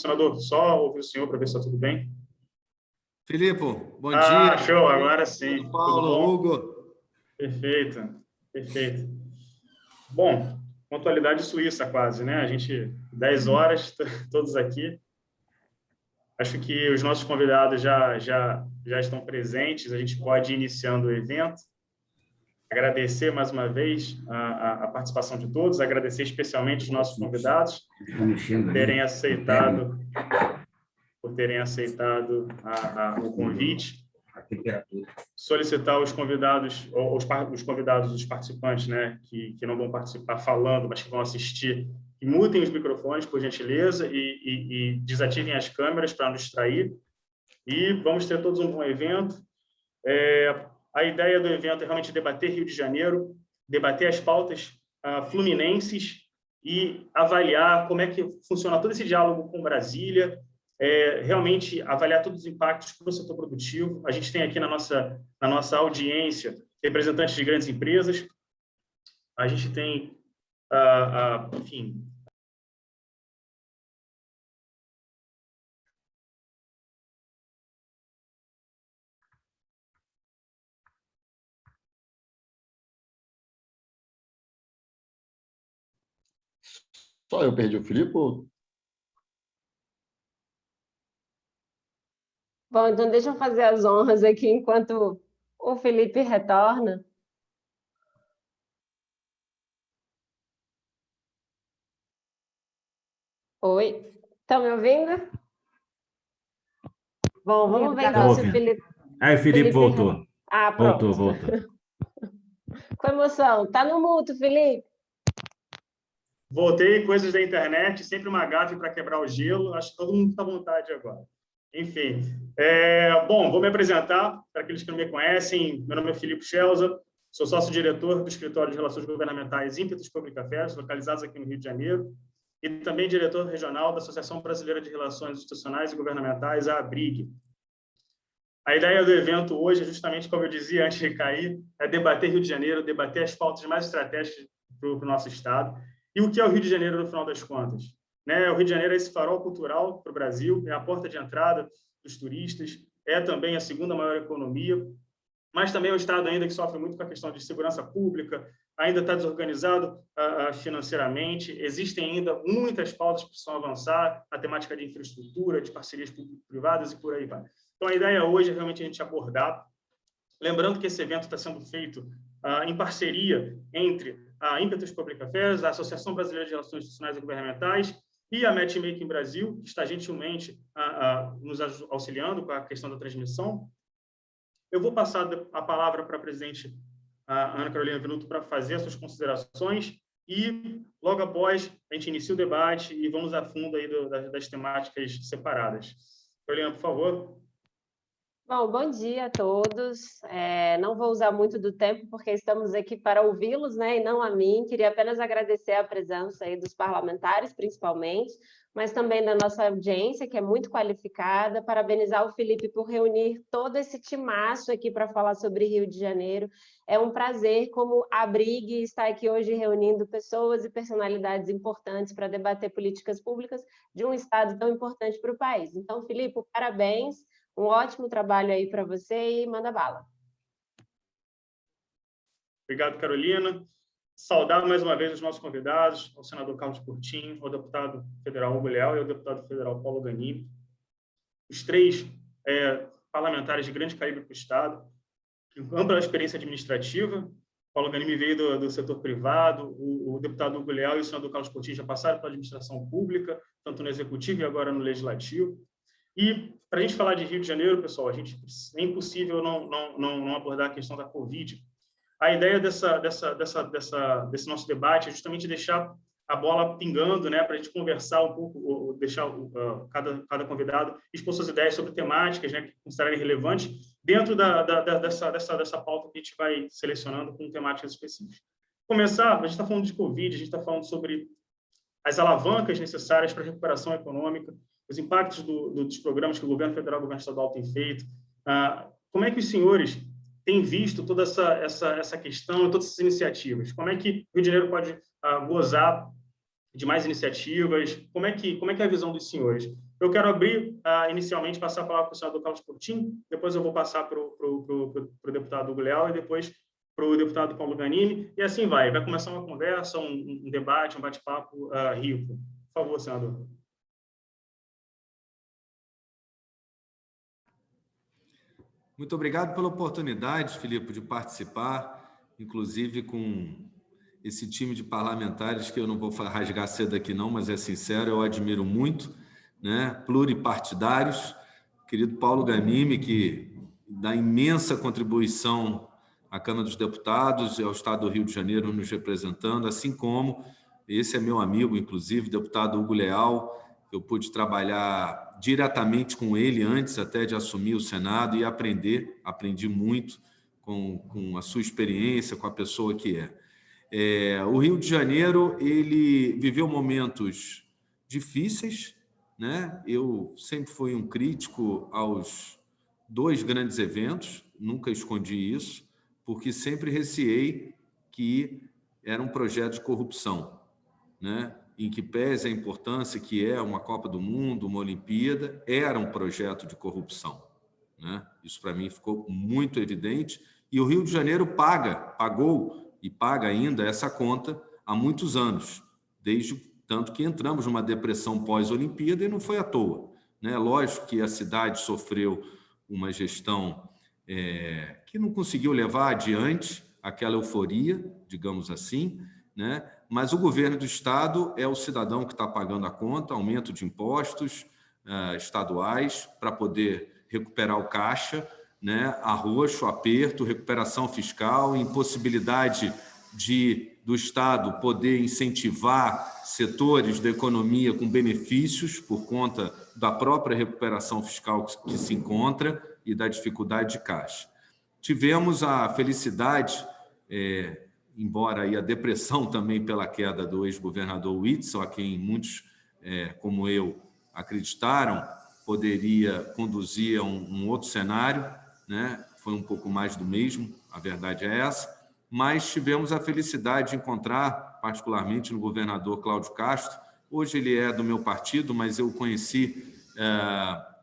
Senador, só ouvir o senhor para ver se está tudo bem. Filipe, bom dia. Show, agora sim. Paulo, Tudo bom? Hugo. Perfeito, perfeito. Bom, pontualidade suíça quase, né? A gente, 10 horas, todos aqui. Acho que os nossos convidados já estão presentes, a gente pode ir iniciando o evento. Agradecer mais uma vez a participação de todos, agradecer especialmente os nossos convidados por terem aceitado o convite. Solicitar os convidados, os participantes, né, que não vão participar falando, mas que vão assistir, que mutem os microfones, por gentileza, e desativem as câmeras para não distrair. E vamos ter todos um bom evento. A ideia do evento é realmente debater Rio de Janeiro, debater as pautas fluminenses e avaliar como é que funciona todo esse diálogo com Brasília, realmente avaliar todos os impactos para o setor produtivo. A gente tem aqui na nossa audiência representantes de grandes empresas, a gente tem, enfim... Só eu perdi o Filipe? Bom, então deixa eu fazer as honras aqui enquanto o Filipe retorna. Oi, estão me ouvindo? Bom, vamos ver então se o Filipe... Aí, Filipe voltou. Pronto. Voltou. Com emoção. Tá no mudo, Filipe. Voltei, coisas da internet, sempre uma gafe para quebrar o gelo. Acho que todo mundo está à vontade agora. Enfim, bom, vou me apresentar para aqueles que não me conhecem. Meu nome é Filipe Schelza, sou sócio-diretor do Escritório de Relações Governamentais Ímpetus Public Affairs, localizados aqui no Rio de Janeiro, e também diretor regional da Associação Brasileira de Relações Institucionais e Governamentais, a ABRIG. A ideia do evento hoje é justamente, como eu dizia antes de cair, é debater Rio de Janeiro, debater as pautas mais estratégicas para o nosso Estado. E o que é o Rio de Janeiro, no final das contas? O Rio de Janeiro é esse farol cultural para o Brasil, é a porta de entrada dos turistas, é também a segunda maior economia, mas também é um Estado ainda que sofre muito com a questão de segurança pública, ainda está desorganizado financeiramente, existem ainda muitas pautas que precisam avançar, a temática de infraestrutura, de parcerias público-privadas e por aí vai. Então, a ideia hoje é realmente a gente abordar, lembrando que esse evento está sendo feito em parceria entre a Ímpetus Public Affairs, a Associação Brasileira de Relações Institucionais e Governamentais e a Matchmaking Brasil, que está gentilmente nos auxiliando com a questão da transmissão. Eu vou passar a palavra para a presidente Ana Carolina Venuto para fazer as suas considerações e, logo após, a gente inicia o debate e vamos a fundo aí das temáticas separadas. Carolina, por favor. Bom dia a todos. Não vou usar muito do tempo, porque estamos aqui para ouvi-los, né, e não a mim. Queria apenas agradecer a presença aí dos parlamentares, principalmente, mas também da nossa audiência, que é muito qualificada. Parabenizar o Filipe por reunir todo esse timaço aqui para falar sobre Rio de Janeiro. É um prazer, como a ABRIG, estar aqui hoje reunindo pessoas e personalidades importantes para debater políticas públicas de um estado tão importante para o país. Então, Filipe, parabéns. Um ótimo trabalho aí para você e manda bala. Obrigado, Carolina. Saudar mais uma vez os nossos convidados, ao senador Carlos Curtinho, ao deputado federal Hugo Leal e ao deputado federal Paulo Ganim. Os três parlamentares de grande calibre para o Estado, que ampla experiência administrativa. Paulo Ganim veio do setor privado, o deputado Hugo Leal e o senador Carlos Curtinho já passaram pela administração pública, tanto no Executivo e agora no Legislativo. E, para a gente falar de Rio de Janeiro, pessoal, é impossível não abordar a questão da Covid. A ideia desse nosso debate é justamente deixar a bola pingando, né, para a gente conversar um pouco, deixar cada convidado expor suas ideias sobre temáticas, né, que considerarem relevantes, dentro dessa pauta que a gente vai selecionando com temáticas específicas. Começar, a gente está falando de Covid, a gente está falando sobre as alavancas necessárias para a recuperação econômica, os impactos dos programas que o governo federal e o governo estadual têm feito. Como é que os senhores têm visto toda essa questão, todas essas iniciativas? Como é que o Rio de Janeiro pode gozar de mais iniciativas? Como é que é a visão dos senhores? Eu quero abrir, inicialmente, passar a palavra para o senador Carlos Coutinho, depois eu vou passar para o deputado Hugo Leal e depois para o deputado Paulo Ganimi, e assim vai. Vai começar uma conversa, um debate, um bate-papo rico. Por favor, senador. Muito obrigado pela oportunidade, Filipe, de participar, inclusive com esse time de parlamentares que eu não vou rasgar cedo aqui não, mas é sincero, eu admiro muito, né? Pluripartidários, querido Paulo Ganimi, que dá imensa contribuição à Câmara dos Deputados e ao Estado do Rio de Janeiro nos representando, assim como esse é meu amigo, inclusive, deputado Hugo Leal. Eu pude trabalhar diretamente com ele antes até de assumir o Senado e aprendi muito com a sua experiência, com a pessoa que é. O Rio de Janeiro, ele viveu momentos difíceis, né? Eu sempre fui um crítico aos 2 grandes eventos, nunca escondi isso, porque sempre receei que era um projeto de corrupção, né? Em que pese a importância que é uma Copa do Mundo, uma Olimpíada, era um projeto de corrupção, né? Isso para mim ficou muito evidente, e o Rio de Janeiro pagou e paga ainda essa conta há muitos anos, desde tanto que entramos numa depressão pós-Olimpíada e não foi à toa, né? Lógico que a cidade sofreu uma gestão que não conseguiu levar adiante aquela euforia, digamos assim, né? Mas o governo do Estado é o cidadão que está pagando a conta, aumento de impostos estaduais para poder recuperar o caixa, né? Arroxo, aperto, recuperação fiscal, impossibilidade do Estado poder incentivar setores da economia com benefícios por conta da própria recuperação fiscal que se encontra e da dificuldade de caixa. Tivemos a felicidade, embora aí a depressão também pela queda do ex-governador Witzel, a quem muitos, como eu, acreditaram, poderia conduzir a um outro cenário, né? Foi um pouco mais do mesmo, a verdade é essa, mas tivemos a felicidade de encontrar, particularmente no governador Cláudio Castro. Hoje ele é do meu partido, mas eu o conheci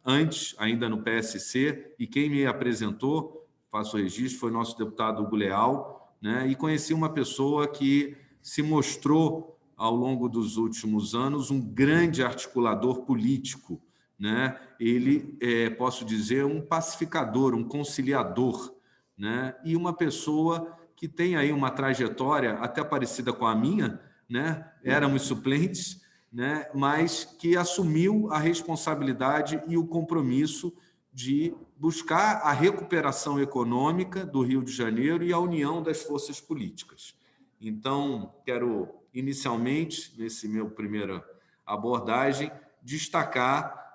antes, ainda no PSC, e quem me apresentou, faço o registro, foi nosso deputado Hugo Leal, né? E conheci uma pessoa que se mostrou, ao longo dos últimos anos, um grande articulador político, né? Ele, posso dizer, um pacificador, um conciliador, né? E uma pessoa que tem aí uma trajetória até parecida com a minha, né? Éramos suplentes, né? Mas que assumiu a responsabilidade e o compromisso de buscar a recuperação econômica do Rio de Janeiro e a união das forças políticas. Então, quero, inicialmente, nesse meu primeira abordagem, destacar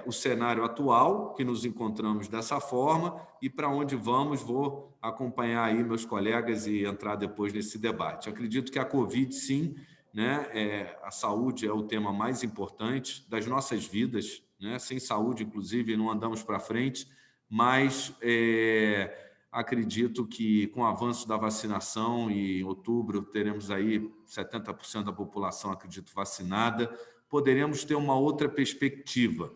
o cenário atual, que nos encontramos dessa forma, e para onde vamos, vou acompanhar aí meus colegas e entrar depois nesse debate. Acredito que a Covid, sim, né, a saúde é o tema mais importante das nossas vidas, né? Sem saúde, inclusive, não andamos para frente, mas acredito que com o avanço da vacinação, e em outubro teremos aí 70% da população, acredito, vacinada, poderemos ter uma outra perspectiva.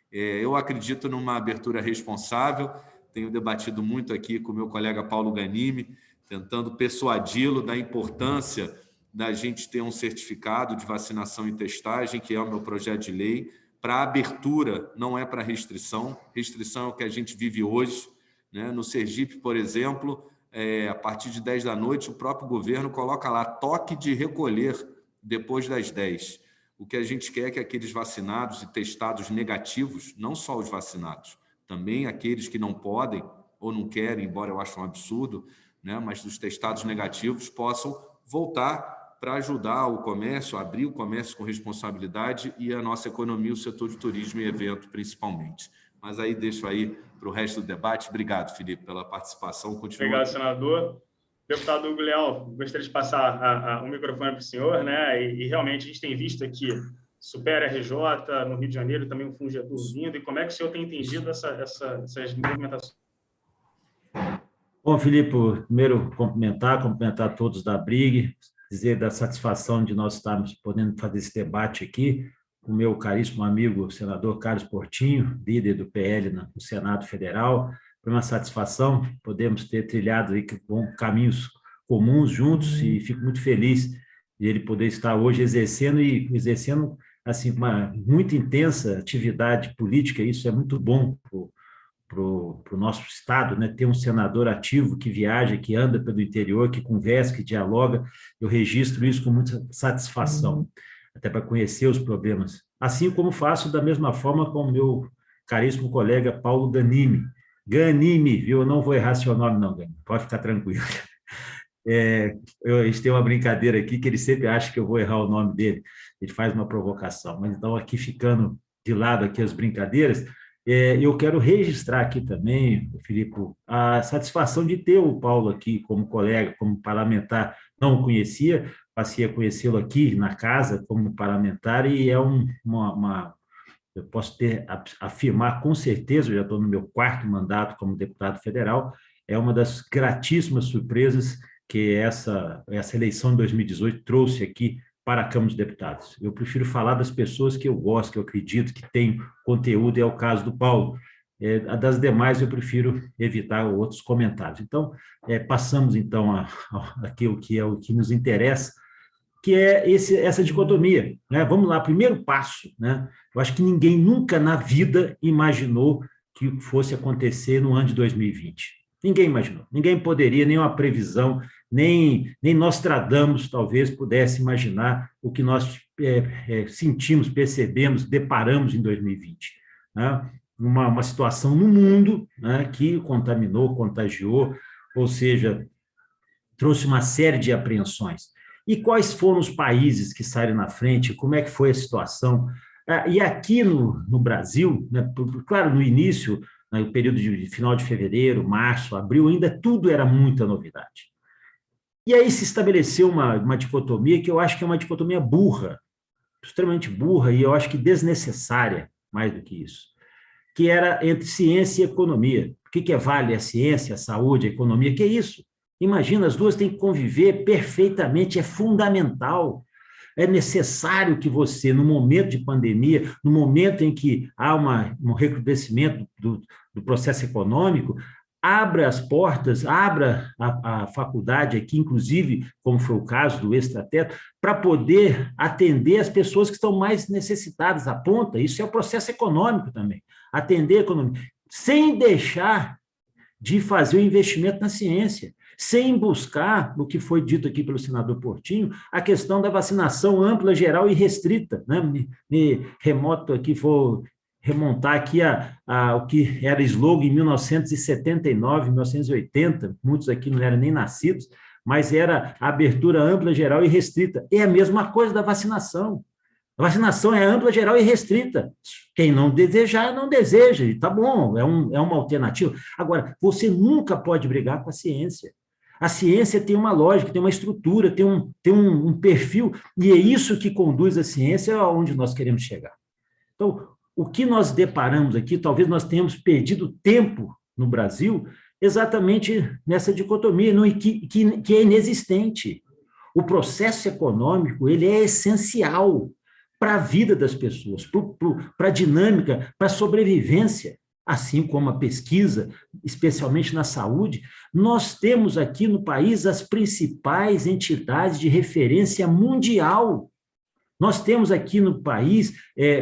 Eu acredito numa abertura responsável, tenho debatido muito aqui com o meu colega Paulo Ganimi, tentando persuadi-lo da importância da gente ter um certificado de vacinação e testagem, que é o meu projeto de lei, para abertura, não é para restrição. Restrição é o que a gente vive hoje, né? No Sergipe, por exemplo, a partir de 10 da noite, o próprio governo coloca lá toque de recolher depois das 10. O que a gente quer é que aqueles vacinados e testados negativos, não só os vacinados, também aqueles que não podem ou não querem, embora eu ache um absurdo, né? Mas os testados negativos possam voltar para ajudar o comércio, abrir o comércio com responsabilidade e a nossa economia, o setor de turismo e evento, principalmente. Mas aí deixo aí para o resto do debate. Obrigado, Filipe, pela participação. Continua. Obrigado, senador. Deputado Hugo Leal, gostaria de passar o microfone para o senhor, né? E realmente a gente tem visto aqui Super RJ no Rio de Janeiro, também o Fungetur vindo. E como é que o senhor tem entendido essas movimentações? Bom, Filipe, primeiro cumprimentar todos da BRIG, dizer da satisfação de nós estarmos podendo fazer esse debate aqui com o meu caríssimo amigo, o senador Carlos Portinho, líder do PL no Senado Federal. Foi uma satisfação podemos ter trilhado aí caminhos comuns juntos e fico muito feliz de ele poder estar hoje exercendo assim, uma muito intensa atividade política. Isso é muito bom para o nosso Estado, né? Ter um senador ativo que viaja, que anda pelo interior, que conversa, que dialoga. Eu registro isso com muita satisfação, até para conhecer os problemas. Assim como faço da mesma forma com o meu caríssimo colega Paulo Ganimi. Ganimi, viu? Eu não vou errar seu nome, não, Ganimi. Pode ficar tranquilo. A gente tem uma brincadeira aqui que ele sempre acha que eu vou errar o nome dele. Ele faz uma provocação. Mas então, aqui ficando de lado aqui as brincadeiras, eu quero registrar aqui também, Filipe, a satisfação de ter o Paulo aqui como colega, como parlamentar. Não o conhecia, passei a conhecê-lo aqui na casa como parlamentar, e é eu posso afirmar com certeza, eu já estou no meu 4º mandato como deputado federal, é uma das gratíssimas surpresas que essa eleição de 2018 trouxe aqui para a Câmara dos Deputados. Eu prefiro falar das pessoas que eu gosto, que eu acredito que tem conteúdo, é o caso do Paulo. Das demais, eu prefiro evitar outros comentários. Então, passamos, então, aqui o que nos interessa, que é essa dicotomia, né? Vamos lá, primeiro passo, né? Eu acho que ninguém nunca na vida imaginou que fosse acontecer no ano de 2020. Ninguém imaginou, ninguém poderia, nem uma previsão, nem Nostradamus talvez pudesse imaginar o que nós sentimos, percebemos, deparamos em 2020. Né? Uma situação no mundo, né, que contaminou, contagiou, ou seja, trouxe uma série de apreensões. E quais foram os países que saíram na frente? Como é que foi a situação? E aqui no Brasil, né, claro, no início, no período de final de fevereiro, março, abril, ainda tudo era muita novidade. E aí se estabeleceu uma dicotomia que eu acho que é uma dicotomia burra, extremamente burra, e eu acho que desnecessária, mais do que isso, que era entre ciência e economia. O que vale a ciência, a saúde, a economia? Que é isso? Imagina, as duas têm que conviver perfeitamente, é fundamental. É necessário que você, no momento de pandemia, no momento em que há um recrudescimento do processo econômico, abra as portas, abra a faculdade aqui, inclusive, como foi o caso do extrateto, para poder atender as pessoas que estão mais necessitadas. A ponta, isso é o processo econômico também, atender a economia, sem deixar de fazer o investimento na ciência, sem buscar, o que foi dito aqui pelo senador Portinho, a questão da vacinação ampla, geral e restrita. Né? Vou remontar aqui o que era slogan em 1979, 1980, muitos aqui não eram nem nascidos, mas era a abertura ampla, geral e restrita. É a mesma coisa da vacinação. A vacinação é ampla, geral e restrita. Quem não desejar, não deseja, e tá bom, é uma alternativa. Agora, você nunca pode brigar com a ciência. A ciência tem uma lógica, tem uma estrutura, tem um perfil, e é isso que conduz a ciência aonde nós queremos chegar. Então, o que nós deparamos aqui, talvez nós tenhamos perdido tempo no Brasil exatamente nessa dicotomia, que é inexistente. O processo econômico, ele é essencial para a vida das pessoas, para a dinâmica, para a sobrevivência, assim como a pesquisa, especialmente na saúde. Nós temos aqui no país as principais entidades de referência mundial. Nós temos aqui no país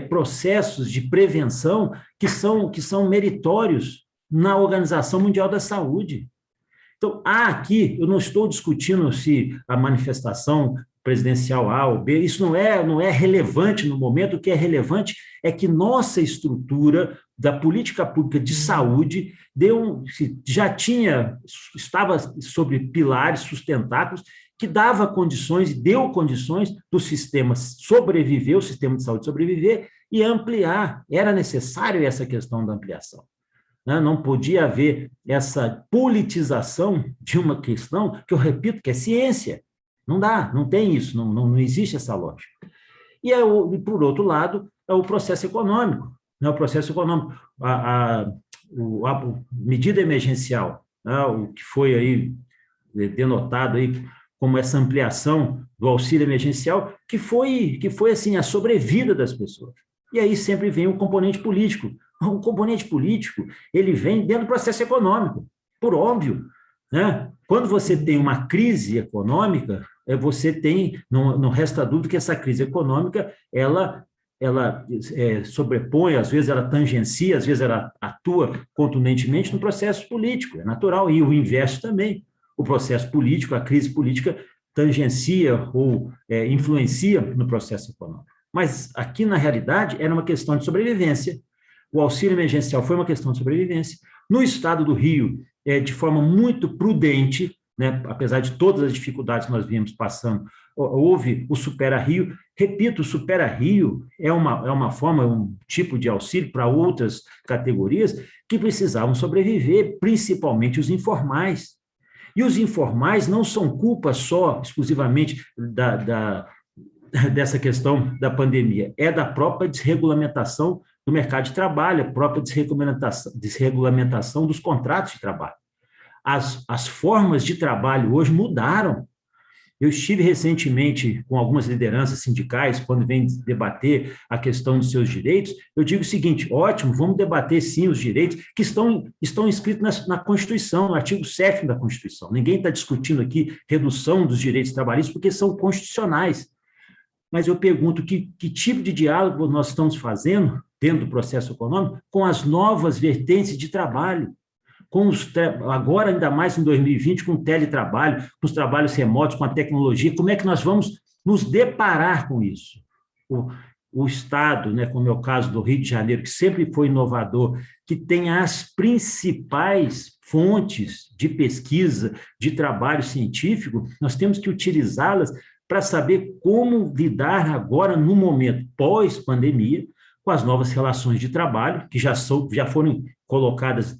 processos de prevenção que são meritórios na Organização Mundial da Saúde. Então, aqui, eu não estou discutindo se a manifestação presidencial A ou B, isso não é relevante no momento. O que é relevante é que nossa estrutura da política pública de saúde estava sobre pilares sustentáculos que dava condições e deu condições do sistema sobreviver, o sistema de saúde sobreviver e ampliar. Era necessário essa questão da ampliação. Não podia haver essa politização de uma questão que eu repito, que é ciência. Não dá, não tem isso, não existe essa lógica. E, por outro lado, é o processo econômico. O processo econômico, a medida emergencial, o que foi aí denotado aí como essa ampliação do auxílio emergencial, que foi assim, a sobrevida das pessoas. E aí sempre vem o componente político. O componente político, ele vem dentro do processo econômico, por óbvio, né? Quando você tem uma crise econômica, você tem, não resta dúvida que essa crise econômica, ela sobrepõe, às vezes ela tangencia, às vezes ela atua contundentemente no processo político, é natural, e o inverso também. O processo político, a crise política tangencia ou influencia no processo econômico. Mas aqui, na realidade, era uma questão de sobrevivência. O auxílio emergencial foi uma questão de sobrevivência. No estado do Rio, de forma muito prudente, né, apesar de todas as dificuldades que nós vínhamos passando, houve o Supera Rio. Repito, o Supera Rio é uma forma, um tipo de auxílio para outras categorias que precisavam sobreviver, principalmente os informais. E os informais não são culpa só, exclusivamente, dessa questão da pandemia, é da própria desregulamentação do mercado de trabalho, a própria desregulamentação dos contratos de trabalho. As formas de trabalho hoje mudaram. Eu estive recentemente com algumas lideranças sindicais, quando vem debater a questão dos seus direitos, eu digo o seguinte: ótimo, vamos debater sim os direitos que estão inscritos na Constituição, no artigo 7º da Constituição. Ninguém está discutindo aqui redução dos direitos trabalhistas, porque são constitucionais. Mas eu pergunto, que tipo de diálogo nós estamos fazendo dentro do processo econômico com as novas vertentes de trabalho? Agora, ainda mais em 2020, com o teletrabalho, com os trabalhos remotos, com a tecnologia, como é que nós vamos nos deparar com isso? O Estado, né, como é o caso do Rio de Janeiro, que sempre foi inovador, que tem as principais fontes de pesquisa, de trabalho científico, nós temos que utilizá-las para saber como lidar agora, no momento pós-pandemia, com as novas relações de trabalho, que já foram colocadas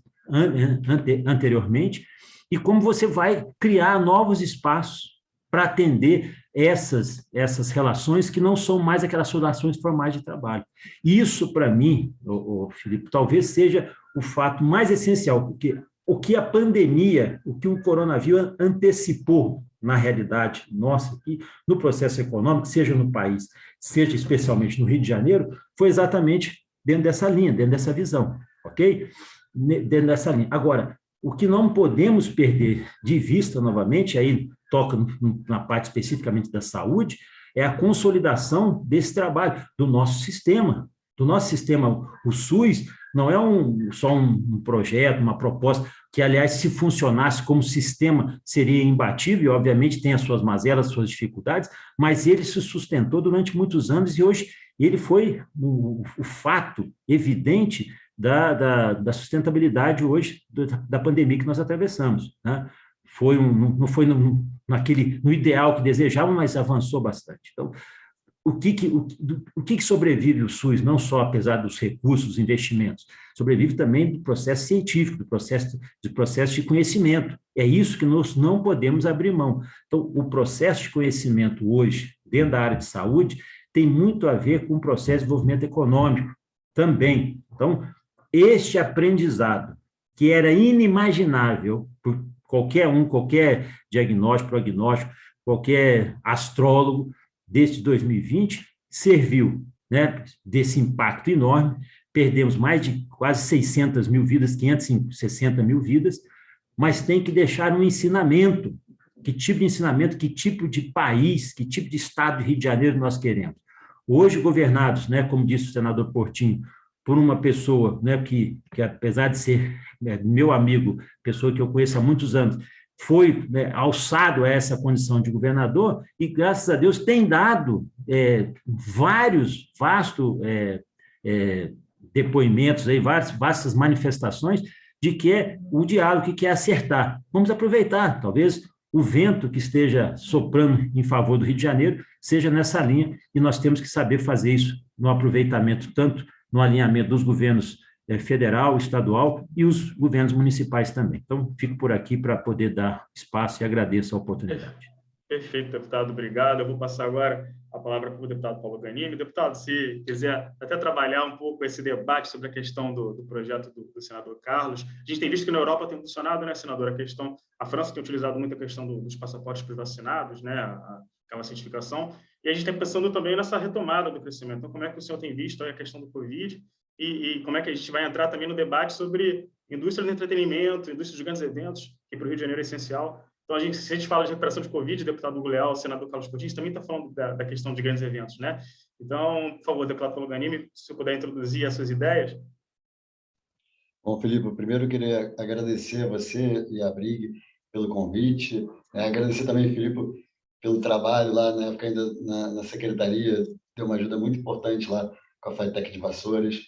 anteriormente, e como você vai criar novos espaços para atender essas relações que não são mais aquelas relações formais de trabalho. Isso, para mim, Filipe, talvez seja o fato mais essencial, porque o que a pandemia, o que o coronavírus antecipou, na realidade nossa, aqui, no processo econômico, seja no país, seja especialmente no Rio de Janeiro, foi exatamente dentro dessa linha, dentro dessa visão, ok? Dentro dessa linha. Agora, o que não podemos perder de vista novamente, aí toca na parte especificamente da saúde, é a consolidação desse trabalho, do nosso sistema. O SUS não é só um projeto, uma proposta, que, aliás, se funcionasse como sistema, seria imbatível, e, obviamente, tem as suas mazelas, as suas dificuldades, mas ele se sustentou durante muitos anos, e hoje ele foi o fato evidente da sustentabilidade hoje da pandemia que nós atravessamos, né? Não foi no ideal que desejávamos, mas avançou bastante. Então, o que sobrevive o SUS, não só apesar dos recursos, dos investimentos, sobrevive também do processo científico, do processo de conhecimento. É isso que nós não podemos abrir mão. Então, o processo de conhecimento hoje, dentro da área de saúde, tem muito a ver com o processo de desenvolvimento econômico também. Então, este aprendizado, que era inimaginável por qualquer diagnóstico, prognóstico, qualquer astrólogo, desde 2020, serviu, né, desse impacto enorme. Perdemos mais de quase 600 mil vidas, 560 mil vidas, mas tem que deixar um ensinamento. Que tipo de ensinamento, que tipo de país, que tipo de estado de Rio de Janeiro nós queremos? Hoje, governados, né, como disse o senador Portinho, por uma pessoa, né, que apesar de ser, né, meu amigo, pessoa que eu conheço há muitos anos, foi, né, alçado a essa condição de governador e, graças a Deus, tem dado vastos depoimentos, vastas manifestações de que é o diálogo, que é acertar. Vamos aproveitar, talvez o vento que esteja soprando em favor do Rio de Janeiro seja nessa linha, e nós temos que saber fazer isso no aproveitamento, tanto no alinhamento dos governos federal, estadual e os governos municipais também. Então, fico por aqui para poder dar espaço e agradeço a oportunidade. Perfeito, deputado, obrigado. Eu vou passar agora a palavra para o deputado Paulo Ganimi. Deputado, se quiser até trabalhar um pouco esse debate sobre a questão do projeto do senador Carlos. A gente tem visto que na Europa tem funcionado, né, senador, a França tem utilizado muito a questão dos passaportes para os vacinados, né, aquela certificação, e a gente está pensando também nessa retomada do crescimento. Então, como é que o senhor tem visto aí a questão do Covid e como é que a gente vai entrar também no debate sobre indústria do entretenimento, indústria de grandes eventos, que para o Rio de Janeiro é essencial. Então, se a gente fala de recuperação de Covid, o deputado Hugo Leal, o senador Carlos Coutinho, também está falando da questão de grandes eventos, né? Então, por favor, deputado Paulo Ganimi, se eu puder introduzir as suas ideias. Bom, Felipe, primeiro eu queria agradecer a você e a Brig pelo convite, agradecer também, Felipe, pelo trabalho lá, na época ainda na secretaria, deu uma ajuda muito importante lá com a FATEC de Vassouras.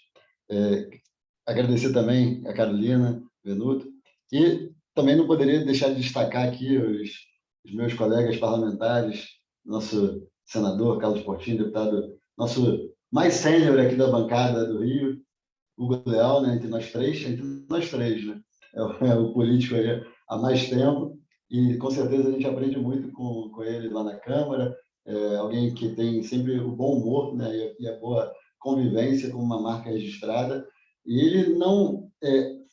Agradecer também a Carolina Venuto e também não poderia deixar de destacar aqui os meus colegas parlamentares, nosso senador Carlos Portinho, deputado nosso mais sênior aqui da bancada do Rio, Hugo Leal, né, entre nós três, né? É o político aí há mais tempo e com certeza a gente aprende muito com ele lá na Câmara, alguém que tem sempre o bom humor, né, e a boa convivência com uma marca registrada, e ele não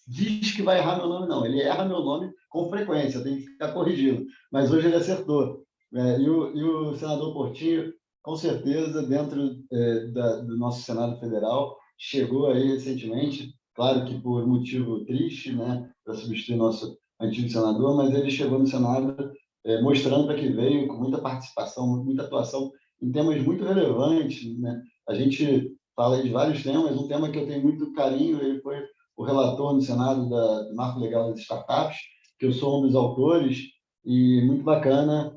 diz que vai errar meu nome, não, ele erra meu nome com frequência, tem que ficar corrigindo, mas hoje ele acertou. E o senador Portinho, com certeza, dentro do nosso Senado Federal, chegou aí recentemente, claro que por motivo triste, né, para substituir nosso antigo senador, mas ele chegou no Senado mostrando para que veio, com muita participação, muita atuação em temas muito relevantes, né? A gente fala de vários temas, um tema que eu tenho muito carinho, ele foi o relator no Senado do Marco Legal das Startups, que eu sou um dos autores, e muito bacana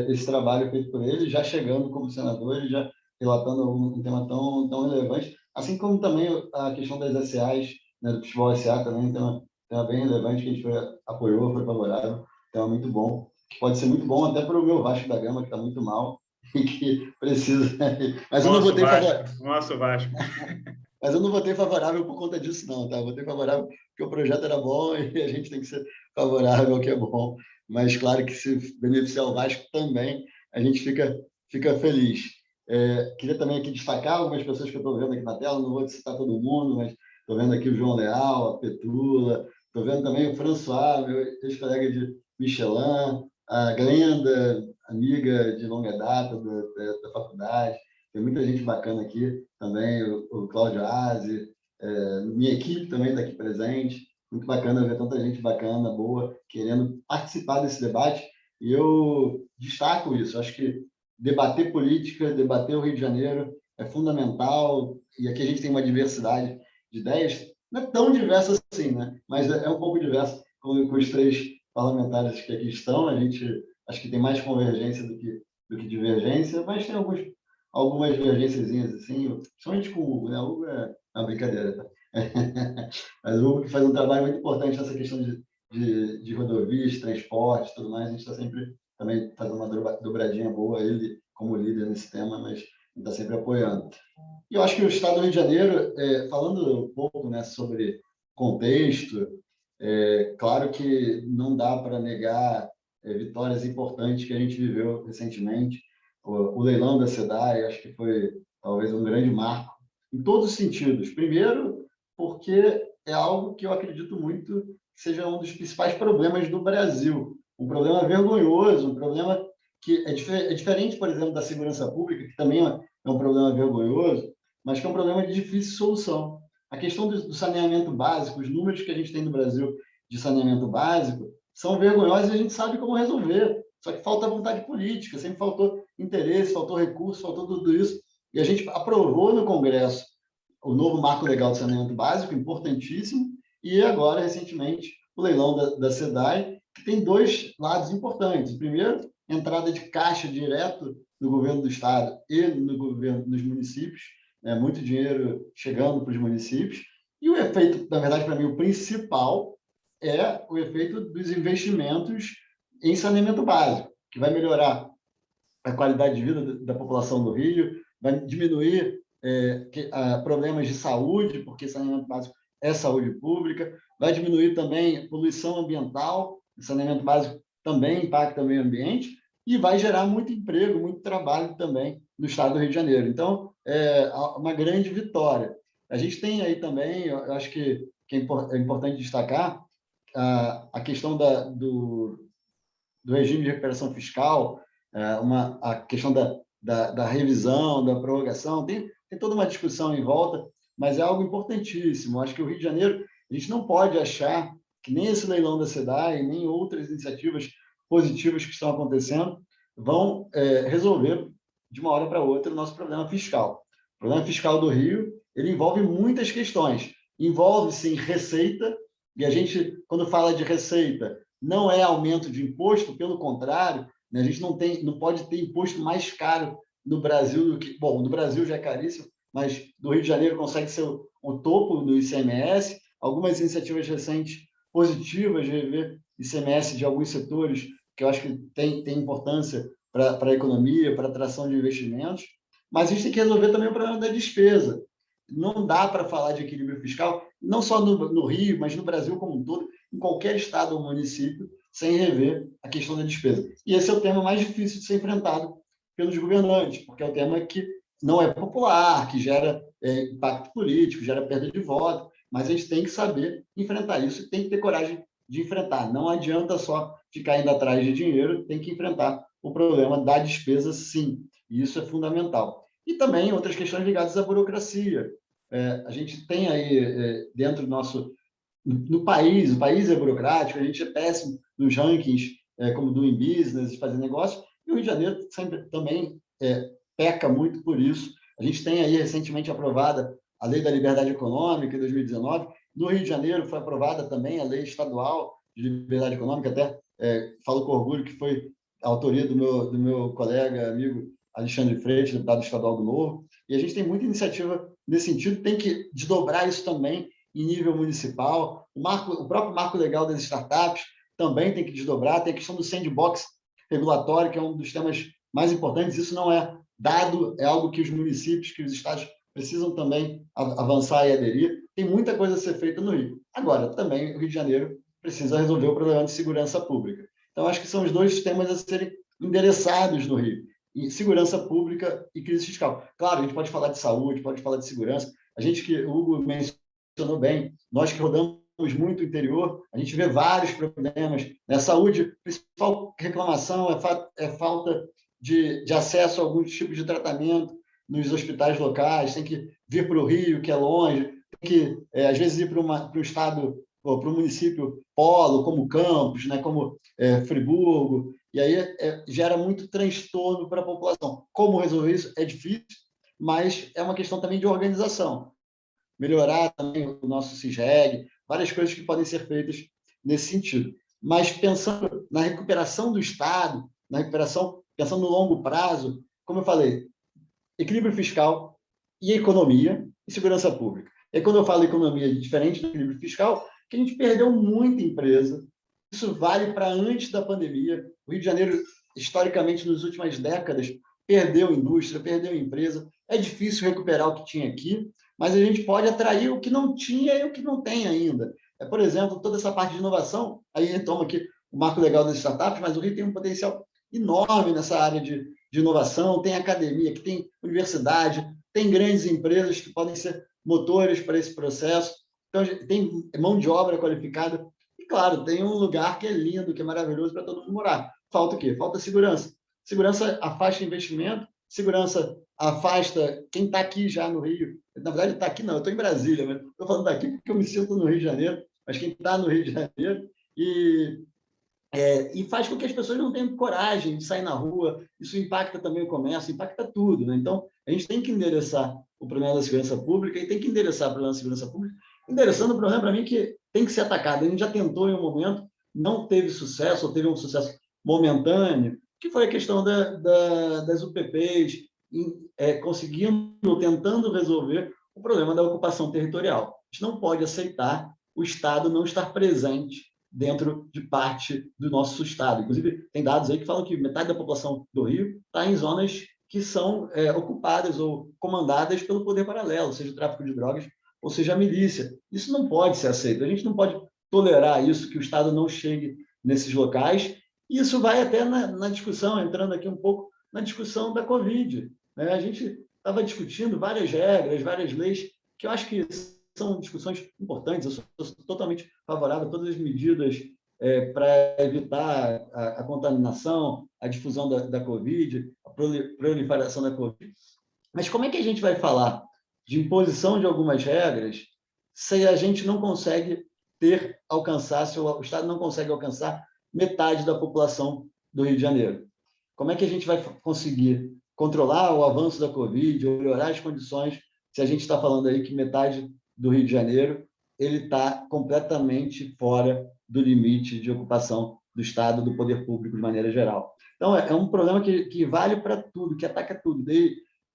esse trabalho feito por ele, já chegando como senador, ele já relatando um tema tão relevante, assim como também a questão das SAs, né, do futebol SA também, um tema bem relevante que a gente apoiou, foi favorável, um tema muito bom, que pode ser muito bom até para o meu Vasco da Gama, que está muito mal e que precisa... Mas eu não votei favorável. Nosso Vasco. Mas eu não votei favorável por conta disso, não, tá? Eu votei favorável porque o projeto era bom e a gente tem que ser favorável ao que é bom. Mas, claro que se beneficiar o Vasco também, a gente fica feliz. Queria também aqui destacar algumas pessoas que eu estou vendo aqui na tela, não vou citar todo mundo, mas estou vendo aqui o João Leal, a Petula, estou vendo também o François, meu ex-colega de Michelin, a Glenda, amiga de longa data da faculdade. Tem muita gente bacana aqui também, o Cláudio Aze, minha equipe também está aqui presente. Muito bacana ver tanta gente bacana, boa, querendo participar desse debate. E eu destaco isso. Acho que debater política, debater o Rio de Janeiro é fundamental. E aqui a gente tem uma diversidade de ideias, não é tão diversa assim, né? Mas é um pouco diversa com os três parlamentares que aqui estão. A gente acho que tem mais convergência do que divergência, mas tem algumas divergênciazinhas assim, principalmente com o Hugo, né? O Hugo é uma brincadeira, tá? Mas o Hugo faz um trabalho muito importante nessa questão de rodovias, transporte e tudo mais. A gente está sempre também fazendo uma dobradinha boa, ele como líder nesse tema, mas está sempre apoiando. E eu acho que o Estado do Rio de Janeiro, falando um pouco, né, sobre contexto, claro que não dá para negar vitórias importantes que a gente viveu recentemente. O leilão da SEDAI, acho que foi talvez um grande marco, em todos os sentidos. Primeiro, porque é algo que eu acredito muito que seja um dos principais problemas do Brasil. Um problema vergonhoso, um problema que é diferente, por exemplo, da segurança pública, que também é um problema vergonhoso, mas que é um problema de difícil solução. A questão do saneamento básico, os números que a gente tem no Brasil de saneamento básico, são vergonhosos e a gente sabe como resolver. Só que falta vontade política, sempre faltou interesse, faltou recurso, faltou tudo isso. E a gente aprovou no Congresso o novo marco legal de saneamento básico, importantíssimo, e agora, recentemente, o leilão da SEDAI, que tem dois lados importantes. Primeiro, entrada de caixa direto no governo do Estado e no governo dos municípios, né? Muito dinheiro chegando para os municípios. E o efeito, na verdade, para mim, o principal é o efeito dos investimentos em saneamento básico, que vai melhorar a qualidade de vida da população do Rio, vai diminuir problemas de saúde, porque saneamento básico é saúde pública, vai diminuir também a poluição ambiental, o saneamento básico também impacta o meio ambiente, e vai gerar muito emprego, muito trabalho também no estado do Rio de Janeiro. Então, é uma grande vitória. A gente tem aí também, eu acho que é importante destacar, a questão do regime de recuperação fiscal, a questão da revisão, da prorrogação, tem toda uma discussão em volta, mas é algo importantíssimo. Acho que o Rio de Janeiro, a gente não pode achar que nem esse leilão da SEDAI, nem outras iniciativas positivas que estão acontecendo vão resolver de uma hora para outra o nosso problema fiscal. O problema fiscal do Rio, ele envolve muitas questões. Envolve, sim, receita, e a gente, quando fala de receita, não é aumento de imposto, pelo contrário, né? A gente não pode ter imposto mais caro no Brasil do que... Bom, no Brasil já é caríssimo, mas do Rio de Janeiro consegue ser o topo do ICMS. Algumas iniciativas recentes positivas de rever ICMS de alguns setores, que eu acho que tem importância para a economia, para a atração de investimentos, mas a gente tem que resolver também o problema da despesa. Não dá para falar de equilíbrio fiscal, não só no Rio, mas no Brasil como um todo, em qualquer estado ou município, sem rever a questão da despesa. E esse é o tema mais difícil de ser enfrentado pelos governantes, porque é o tema que não é popular, que gera impacto político, gera perda de voto, mas a gente tem que saber enfrentar isso e tem que ter coragem de enfrentar. Não adianta só ficar indo atrás de dinheiro, tem que enfrentar o problema da despesa, sim. E isso é fundamental. E também outras questões ligadas à burocracia. A gente tem aí, dentro do nosso... No país, o país é burocrático, a gente é péssimo nos rankings, como Doing Business, fazer negócio, e o Rio de Janeiro sempre também peca muito por isso. A gente tem aí recentemente aprovada a Lei da Liberdade Econômica, em 2019. No Rio de Janeiro foi aprovada também a Lei Estadual de Liberdade Econômica, até falo com orgulho que foi a autoria do meu colega, amigo Alexandre Freitas, deputado estadual do Novo. E a gente tem muita iniciativa nesse sentido, tem que desdobrar isso também em nível municipal. O próprio marco legal das startups também tem que desdobrar. Tem a questão do sandbox regulatório, que é um dos temas mais importantes. Isso não é dado, é algo que os municípios, que os estados precisam também avançar e aderir. Tem muita coisa a ser feita no Rio. Agora, também o Rio de Janeiro precisa resolver o problema de segurança pública. Então, acho que são os dois temas a serem endereçados no Rio. E segurança pública e crise fiscal. Claro, a gente pode falar de saúde, pode falar de segurança. A gente que o Hugo mencionou bem, nós que rodamos muito o interior, a gente vê vários problemas. Na saúde, a principal reclamação é falta de acesso a alguns tipos de tratamento nos hospitais locais, tem que vir para o Rio, que é longe, tem que, às vezes, ir para o estado, para o município polo, como Campos, né, como Friburgo, e aí gera muito transtorno para a população. Como resolver isso? É difícil, mas é uma questão também de organização. Melhorar também o nosso CISREG, várias coisas que podem ser feitas nesse sentido. Mas pensando na recuperação do Estado, na recuperação, pensando no longo prazo, como eu falei, equilíbrio fiscal e economia e segurança pública. E quando eu falo economia diferente do equilíbrio fiscal, que a gente perdeu muita empresa. Isso vale para antes da pandemia. O Rio de Janeiro, historicamente, nas últimas décadas, perdeu indústria, perdeu empresa. É difícil recuperar o que tinha aqui, mas a gente pode atrair o que não tinha e o que não tem ainda. Por exemplo, toda essa parte de inovação, aí retoma aqui o marco legal das startups, mas o Rio tem um potencial enorme nessa área de inovação, tem academia, que tem universidade, tem grandes empresas que podem ser motores para esse processo, então tem mão de obra qualificada, e claro, tem um lugar que é lindo, que é maravilhoso para todo mundo morar. Falta o quê? Falta segurança. Segurança afasta investimento, segurança afasta quem está aqui já no Rio. Na verdade, está aqui não, eu estou em Brasília, mas estou falando daqui porque eu me sinto no Rio de Janeiro, mas quem está no Rio de Janeiro e faz com que as pessoas não tenham coragem de sair na rua. Isso impacta também o comércio, impacta tudo, né? Então, a gente tem que endereçar o problema da segurança pública e tem que endereçar o problema da segurança pública, endereçando o problema, para mim, que tem que ser atacado. A gente já tentou em um momento, não teve sucesso, ou teve um sucesso momentâneo, que foi a questão das UPPs, conseguindo, tentando resolver o problema da ocupação territorial. A gente não pode aceitar o Estado não estar presente dentro de parte do nosso estado. Inclusive, tem dados aí que falam que metade da população do Rio está em zonas que são ocupadas ou comandadas pelo poder paralelo, seja o tráfico de drogas ou seja a milícia. Isso não pode ser aceito. A gente não pode tolerar isso, que o Estado não chegue nesses locais Isso vai até na discussão, entrando aqui um pouco na discussão da Covid, né? A gente estava discutindo várias regras, várias leis, que eu acho que são discussões importantes. Eu sou totalmente favorável a todas as medidas para evitar a contaminação, a difusão da Covid, a proliferação da Covid. Mas como é que a gente vai falar de imposição de algumas regras se a gente não consegue alcançar, se o Estado não consegue alcançar metade da população do Rio de Janeiro? Como é que a gente vai conseguir controlar o avanço da Covid, melhorar as condições, se a gente está falando aí que metade do Rio de Janeiro ele está completamente fora do limite de ocupação do Estado, do poder público de maneira geral? Então, é um problema que vale para tudo, que ataca tudo,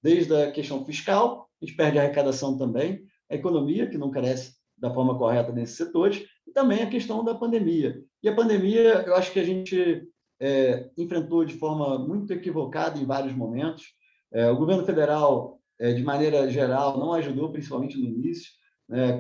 desde a questão fiscal, a gente perde a arrecadação também, a economia, que não cresce da forma correta nesses setores, e também a questão da pandemia. E a pandemia, eu acho que a gente enfrentou de forma muito equivocada em vários momentos. O governo federal, de maneira geral, não ajudou, principalmente no início,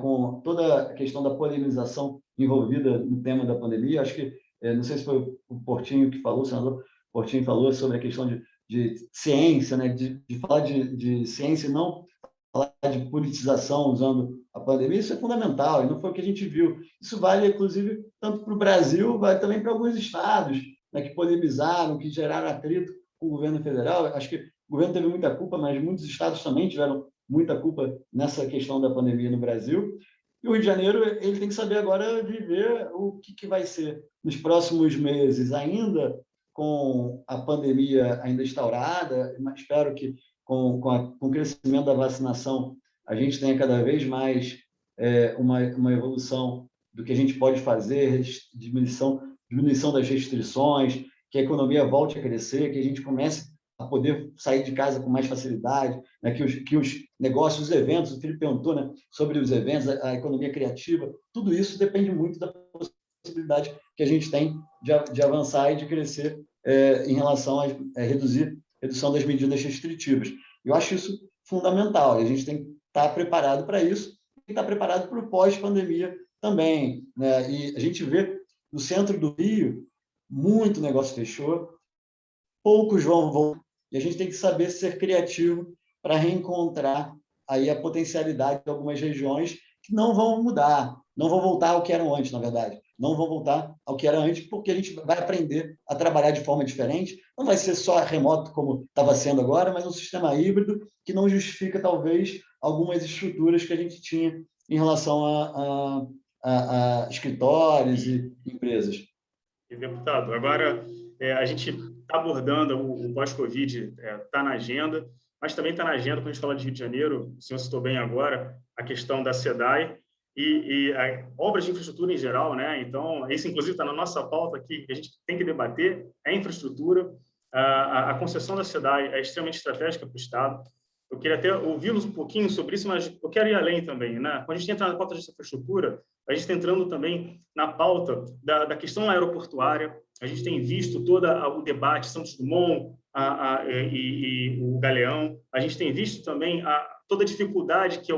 com toda a questão da polemização envolvida no tema da pandemia. Acho que, não sei se foi o Portinho que falou, o senador Portinho falou sobre a questão de ciência, né? de falar de ciência e não falar de politização usando a pandemia. Isso é fundamental, e não foi o que a gente viu. Isso vale, inclusive, tanto para o Brasil, vale também para alguns estados, né, que polemizaram, que geraram atrito com o governo federal. Acho que o governo teve muita culpa, mas muitos estados também tiveram muita culpa nessa questão da pandemia no Brasil. E o Rio de Janeiro ele tem que saber agora viver o que vai ser nos próximos meses, ainda com a pandemia ainda instaurada, mas espero que com o crescimento da vacinação a gente tenha cada vez mais uma evolução do que a gente pode fazer, diminuição das restrições, que a economia volte a crescer, que a gente comece a poder sair de casa com mais facilidade, né? que os negócios, os eventos, o Felipe perguntou, né, sobre os eventos, a economia criativa, tudo isso depende muito da possibilidade que a gente tem de avançar e de crescer em relação a redução das medidas restritivas. Eu acho isso fundamental, e a gente tem que estar preparado para isso, e estar preparado para o pós-pandemia também, né? E a gente vê no centro do Rio, muito negócio fechou, poucos vão, e a gente tem que saber ser criativo para reencontrar aí a potencialidade de algumas regiões que não vão mudar, não vão voltar ao que eram antes, na verdade. Não vão voltar ao que era antes, porque a gente vai aprender a trabalhar de forma diferente. Não vai ser só remoto como estava sendo agora, mas um sistema híbrido que não justifica, talvez, algumas estruturas que a gente tinha em relação a escritórios e empresas. E, deputado, agora a gente está abordando o pós-Covid, está na agenda, mas também está na agenda, quando a gente fala de Rio de Janeiro, o senhor citou bem agora, a questão da SEDAI e obras de infraestrutura em geral, né? Então, isso, inclusive, está na nossa pauta aqui, que a gente tem que debater, é infraestrutura. A concessão da SEDAI é extremamente estratégica para o Estado. Eu queria até ouvi-los um pouquinho sobre isso, mas eu quero ir além também, né? Quando a gente entra na pauta de infraestrutura, a gente está entrando também na pauta da questão aeroportuária. A gente tem visto todo o debate Santos Dumont e o Galeão. A gente tem visto também toda a dificuldade que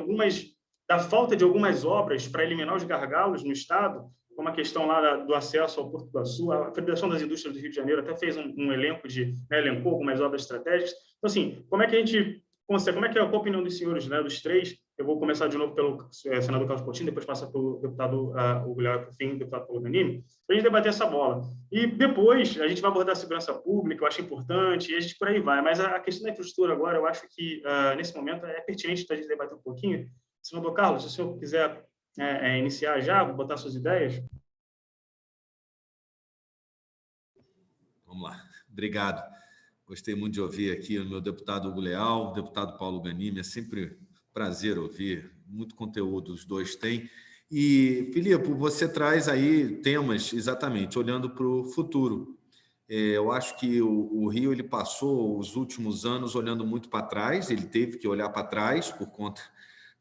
da falta de algumas obras para eliminar os gargalos no Estado, como a questão lá do acesso ao Porto do Açu. A Federação das Indústrias do Rio de Janeiro até fez um elenco elencou algumas obras estratégicas. Então, assim, como é que a gente consegue, como é que é a opinião dos senhores, né, dos três? Eu vou começar de novo pelo senador Carlos Portinho, depois passar pelo deputado Guilherme, por fim, deputado Paulo Ganimi, para a gente debater essa bola. E depois a gente vai abordar a segurança pública, eu acho importante, e a gente por aí vai. Mas a questão da infraestrutura agora, eu acho que, nesse momento, é pertinente a gente debater um pouquinho. Senador Carlos, se o senhor quiser iniciar já, botar suas ideias. Vamos lá. Obrigado. Gostei muito de ouvir aqui o meu deputado Hugo Leal, o deputado Paulo Ganimi. É sempre prazer ouvir, muito conteúdo os dois têm. E, Filipe, você traz aí temas, exatamente, olhando para o futuro. Eu acho que o Rio ele passou os últimos anos olhando muito para trás, ele teve que olhar para trás por conta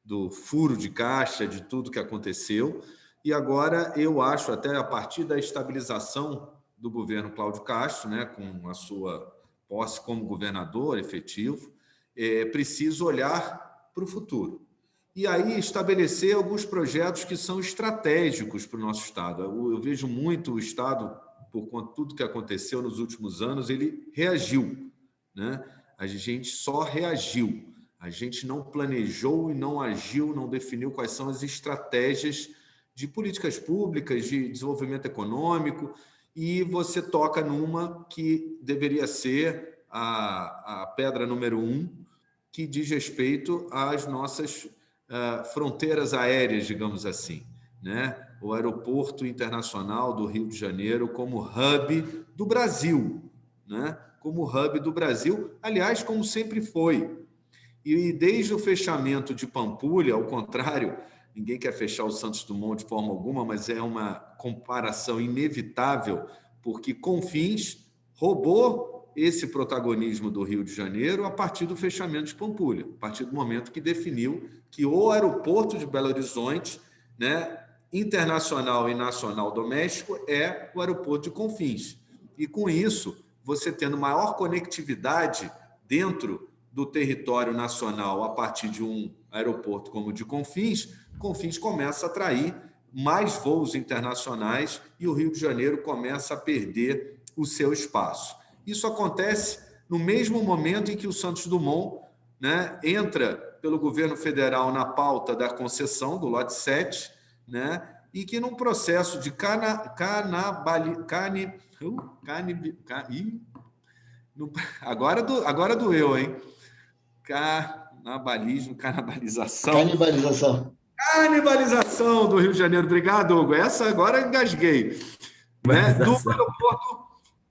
do furo de caixa, de tudo que aconteceu. E agora eu acho, até a partir da estabilização do governo Cláudio Castro, né, com a sua posse como governador efetivo, preciso olhar para o futuro. E aí estabelecer alguns projetos que são estratégicos para o nosso Estado. Eu vejo muito o Estado por conta de tudo que aconteceu nos últimos anos, ele reagiu, né? A gente só reagiu. A gente não planejou e não agiu, não definiu quais são as estratégias de políticas públicas, de desenvolvimento econômico, e você toca numa que deveria ser a pedra número 1, que diz respeito às nossas fronteiras aéreas, digamos assim, né? O Aeroporto Internacional do Rio de Janeiro como hub do Brasil, né? Como hub do Brasil, aliás, como sempre foi. E desde o fechamento de Pampulha, ao contrário, ninguém quer fechar o Santos Dumont de forma alguma, mas é uma comparação inevitável, porque Confins roubou esse protagonismo do Rio de Janeiro a partir do fechamento de Pampulha, a partir do momento que definiu que o aeroporto de Belo Horizonte, né, internacional e nacional doméstico, é o aeroporto de Confins. E com isso, você tendo maior conectividade dentro do território nacional a partir de um aeroporto como o de Confins, Confins começa a atrair mais voos internacionais e o Rio de Janeiro começa a perder o seu espaço. Isso acontece no mesmo momento em que o Santos Dumont, né, entra pelo governo federal na pauta da concessão do lote 7, né, e que num processo de agora doeu, hein? Canibalização do Rio de Janeiro. Obrigado, Hugo. Essa agora engasguei. Né?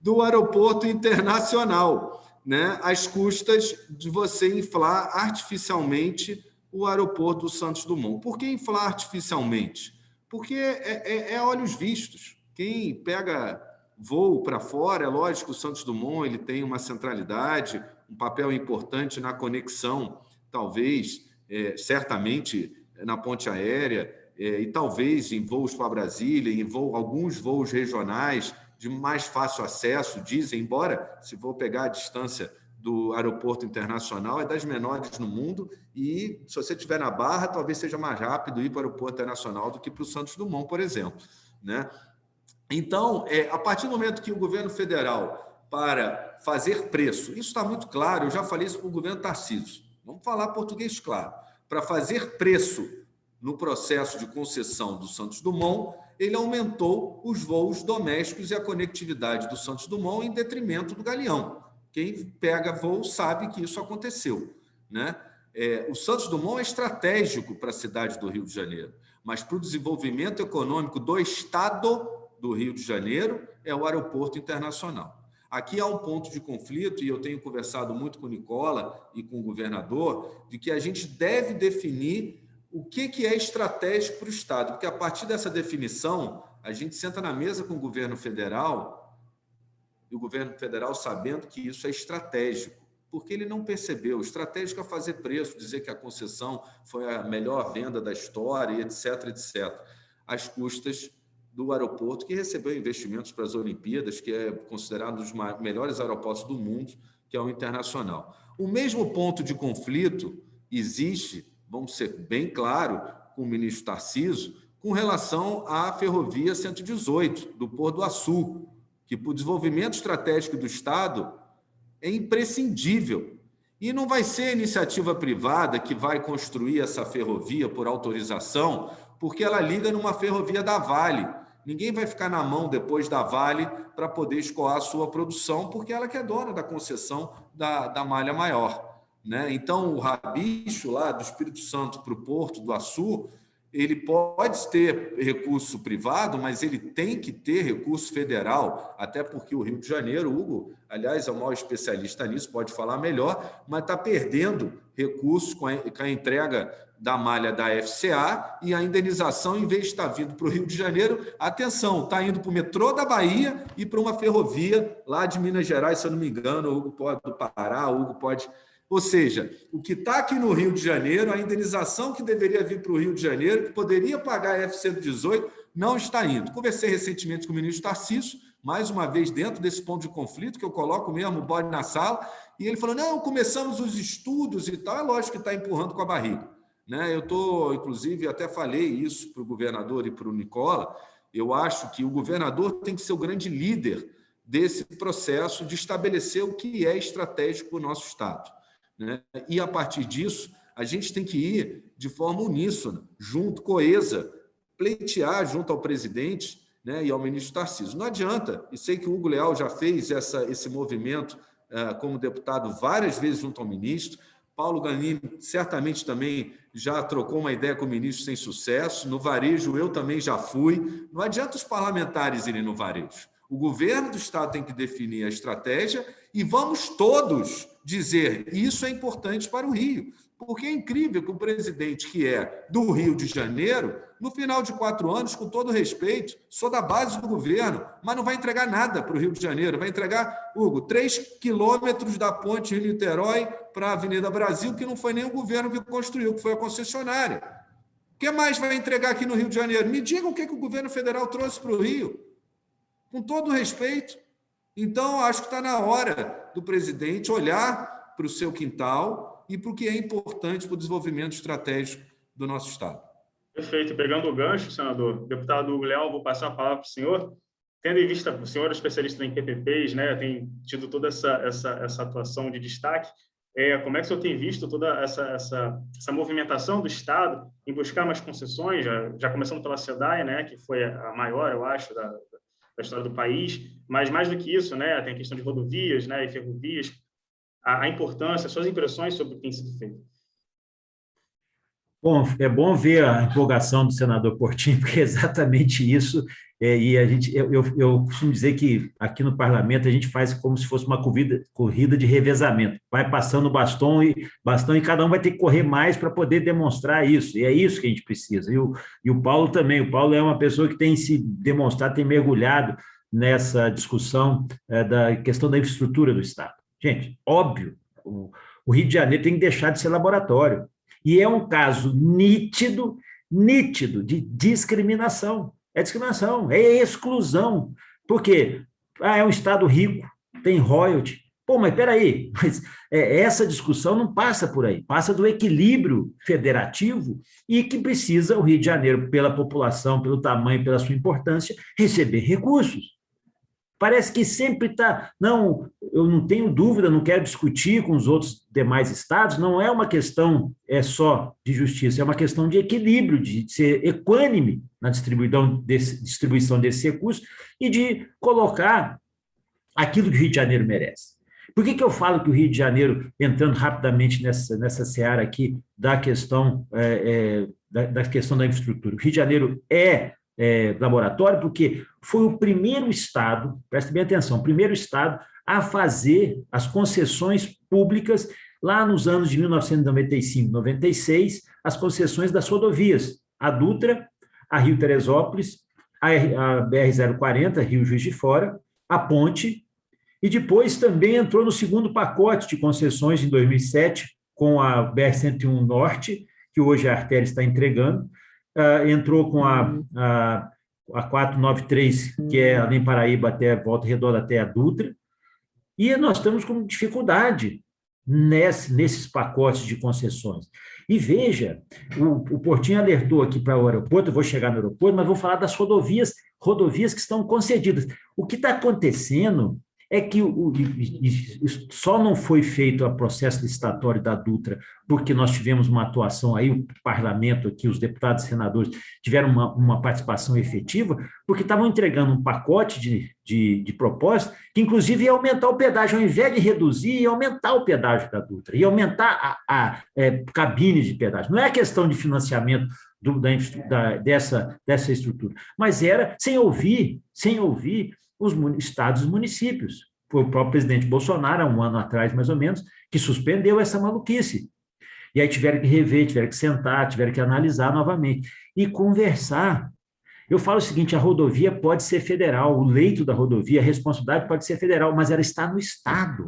Do aeroporto internacional, né? Às custas de você inflar artificialmente o aeroporto do Santos Dumont. Por que inflar artificialmente? Porque é olhos vistos. Quem pega voo para fora, é lógico que o Santos Dumont ele tem uma centralidade, um papel importante na conexão, talvez, certamente, na ponte aérea, e talvez em voos para Brasília, alguns voos regionais de mais fácil acesso, dizem, embora, se for pegar a distância do aeroporto internacional, é das menores no mundo, e se você estiver na Barra, talvez seja mais rápido ir para o aeroporto internacional do que para o Santos Dumont, por exemplo, né? Então, a partir do momento que o governo federal, para fazer preço, isso está muito claro, eu já falei isso para o governo Tarcísio, vamos falar português claro, para fazer preço no processo de concessão do Santos Dumont, ele aumentou os voos domésticos e a conectividade do Santos Dumont em detrimento do Galeão. Quem pega voo sabe que isso aconteceu, né? O Santos Dumont é estratégico para a cidade do Rio de Janeiro, mas para o desenvolvimento econômico do Estado do Rio de Janeiro é o aeroporto internacional. Aqui há um ponto de conflito, e eu tenho conversado muito com o Nicola e com o governador, de que a gente deve definir o que é estratégico para o Estado, porque a partir dessa definição, a gente senta na mesa com o governo federal, e o governo federal sabendo que isso é estratégico, porque ele não percebeu. Estratégico é fazer preço, dizer que a concessão foi a melhor venda da história, etc., etc., às custas do aeroporto, que recebeu investimentos para as Olimpíadas, que é considerado um dos melhores aeroportos do mundo, que é o internacional. O mesmo ponto de conflito existe, vamos ser bem claro, com o ministro Tarcísio, com relação à ferrovia 118, do Pôr do Açu, que, para o desenvolvimento estratégico do Estado, é imprescindível. E não vai ser a iniciativa privada que vai construir essa ferrovia por autorização, porque ela liga numa ferrovia da Vale. Ninguém vai ficar na mão depois da Vale para poder escoar a sua produção, porque ela que é dona da concessão da malha maior, né? Então, o rabicho lá do Espírito Santo para o Porto do Açu, ele pode ter recurso privado, mas ele tem que ter recurso federal, até porque o Rio de Janeiro, Hugo, aliás, é o maior especialista nisso, pode falar melhor, mas está perdendo recursos com a entrega da malha da FCA e a indenização, em vez de estar vindo para o Rio de Janeiro, atenção, está indo para o metrô da Bahia e para uma ferrovia lá de Minas Gerais, se eu não me engano, o Hugo pode do Pará, o Hugo pode... Ou seja, o que está aqui no Rio de Janeiro, a indenização que deveria vir para o Rio de Janeiro, que poderia pagar a F-118, não está indo. Conversei recentemente com o ministro Tarcísio, mais uma vez dentro desse ponto de conflito, que eu coloco mesmo o bode na sala, e ele falou, não, começamos os estudos e tal, é lógico que está empurrando com a barriga, né? Eu estou, inclusive, até falei isso para o governador e para o Nicola, Eu acho que o governador tem que ser o grande líder desse processo de estabelecer o que é estratégico para o nosso Estado, né? E, a partir disso, a gente tem que ir de forma uníssona, junto, coesa, pleitear junto ao presidente, né, e ao ministro Tarcísio. Não adianta, e sei que o Hugo Leal já fez esse movimento como deputado várias vezes junto ao ministro, Paulo Ganini certamente também já trocou uma ideia com o ministro sem sucesso, no varejo eu também já fui. Não adianta os parlamentares irem no varejo. O governo do Estado tem que definir a estratégia e vamos todos dizer isso é importante para o Rio. Porque é incrível que um presidente que é do Rio de Janeiro, no final de 4 anos, com todo respeito, sou da base do governo, mas não vai entregar nada para o Rio de Janeiro. Vai entregar, Hugo, 3 quilômetros da ponte Rio-Niterói para a Avenida Brasil, que não foi nem o governo que construiu, que foi a concessionária. O que mais vai entregar aqui no Rio de Janeiro? Me digam o que o governo federal trouxe para o Rio. Com todo respeito. Então, acho que está na hora do presidente olhar para o seu quintal e para o que é importante para o desenvolvimento estratégico do nosso Estado. Perfeito. Pegando o gancho, senador, deputado Hugo Leal, vou passar a palavra para o senhor. Tendo em vista, o senhor é especialista em PPPs, né, tem tido toda essa atuação de destaque, como é que o senhor tem visto toda essa movimentação do Estado em buscar mais concessões, já começando pela SEDAI, né, que foi a maior, eu acho, da história do país, mas mais do que isso, né, tem a questão de rodovias, né, e ferrovias, a importância, suas impressões sobre o que tem sido feito. Bom, é bom ver a empolgação do senador Portinho, porque é exatamente isso. E eu costumo dizer que aqui no parlamento a gente faz como se fosse uma corrida de revezamento. Vai passando o bastão e cada um vai ter que correr mais para poder demonstrar isso. E é isso que a gente precisa. E o Paulo também. O Paulo é uma pessoa que tem se demonstrado, tem mergulhado nessa discussão da questão da infraestrutura do Estado. Gente, óbvio, o Rio de Janeiro tem que deixar de ser laboratório. E é um caso nítido de discriminação. É discriminação, é exclusão. Por quê? É um Estado rico, tem royalty. Pô, mas peraí, essa discussão não passa por aí, passa do equilíbrio federativo e que precisa o Rio de Janeiro, pela população, pelo tamanho, pela sua importância, receber recursos. Parece que sempre está... Não, eu não tenho dúvida, não quero discutir com os outros demais estados, não é uma questão só de justiça, é uma questão de equilíbrio, de ser equânime na distribuição desses recursos e de colocar aquilo que o Rio de Janeiro merece. Por que eu falo que o Rio de Janeiro, entrando rapidamente nessa seara aqui da questão da infraestrutura, o Rio de Janeiro laboratório, porque foi o primeiro estado, preste bem atenção, o primeiro estado a fazer as concessões públicas lá nos anos de 1995, 96, as concessões das rodovias, a Dutra, a Rio-Teresópolis, a BR-040, Rio Juiz de Fora, a Ponte, e depois também entrou no segundo pacote de concessões em 2007, com a BR-101 Norte, que hoje a artéria está entregando, entrou com a 493, que é além Paraíba até Volta Redonda até a Dutra, e nós estamos com dificuldade nesses pacotes de concessões. E veja, o Portinho alertou aqui para o aeroporto, eu vou chegar no aeroporto, mas vou falar das rodovias que estão concedidas. O que está acontecendo é que só não foi feito o processo licitatório da Dutra porque nós tivemos uma atuação aí, o parlamento aqui, os deputados e senadores tiveram uma participação efetiva, porque estavam entregando um pacote de propostas que, inclusive, ia aumentar o pedágio, ao invés de reduzir, ia aumentar o pedágio da Dutra, ia aumentar a cabine de pedágio. Não é questão de financiamento dessa estrutura, mas era sem ouvir os estados e os municípios. Foi o próprio presidente Bolsonaro, há um ano atrás, mais ou menos, que suspendeu essa maluquice. E aí tiveram que rever, tiveram que sentar, tiveram que analisar novamente e conversar. Eu falo o seguinte, a rodovia pode ser federal, o leito da rodovia, a responsabilidade pode ser federal, mas ela está no Estado.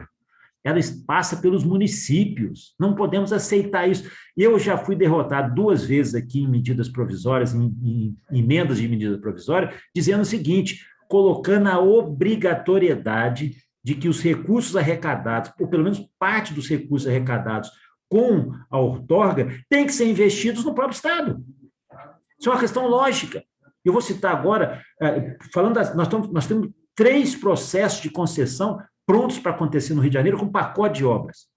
Ela passa pelos municípios. Não podemos aceitar isso. Eu já fui derrotado 2 vezes aqui em medidas provisórias, em emendas de medida provisória, dizendo o seguinte, colocando a obrigatoriedade de que os recursos arrecadados, ou pelo menos parte dos recursos arrecadados com a outorga, tem que ser investidos no próprio Estado. Isso é uma questão lógica. Eu vou citar agora, nós temos 3 processos de concessão prontos para acontecer no Rio de Janeiro com pacote de obras.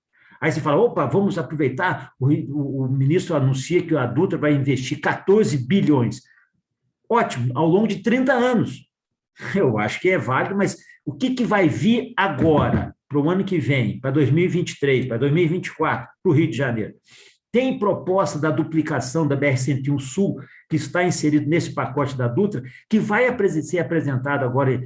Aí você fala, opa, vamos aproveitar, o ministro anuncia que a Dutra vai investir 14 bilhões. Ótimo, ao longo de 30 anos. Eu acho que é válido, mas o que vai vir agora, para o ano que vem, para 2023, para 2024, para o Rio de Janeiro? Tem proposta da duplicação da BR-101 Sul, que está inserido nesse pacote da Dutra, que vai ser apresentado agora,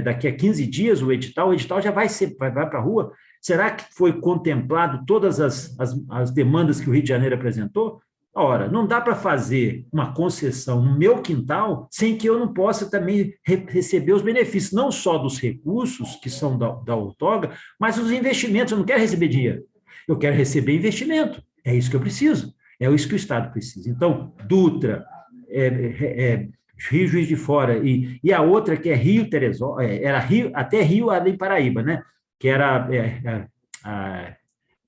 daqui a 15 dias, o edital já vai para a rua. Será que foi contemplado todas as demandas que o Rio de Janeiro apresentou? Ora, não dá para fazer uma concessão no meu quintal sem que eu não possa também receber os benefícios, não só dos recursos, que são da outorga, mas os investimentos. Eu não quero receber dinheiro, eu quero receber investimento. É isso que eu preciso, é isso que o Estado precisa. Então, Dutra, Rio Juiz de Fora, e a outra que é Rio Teresópolis, era Rio, até Rio além Paraíba, né? Que era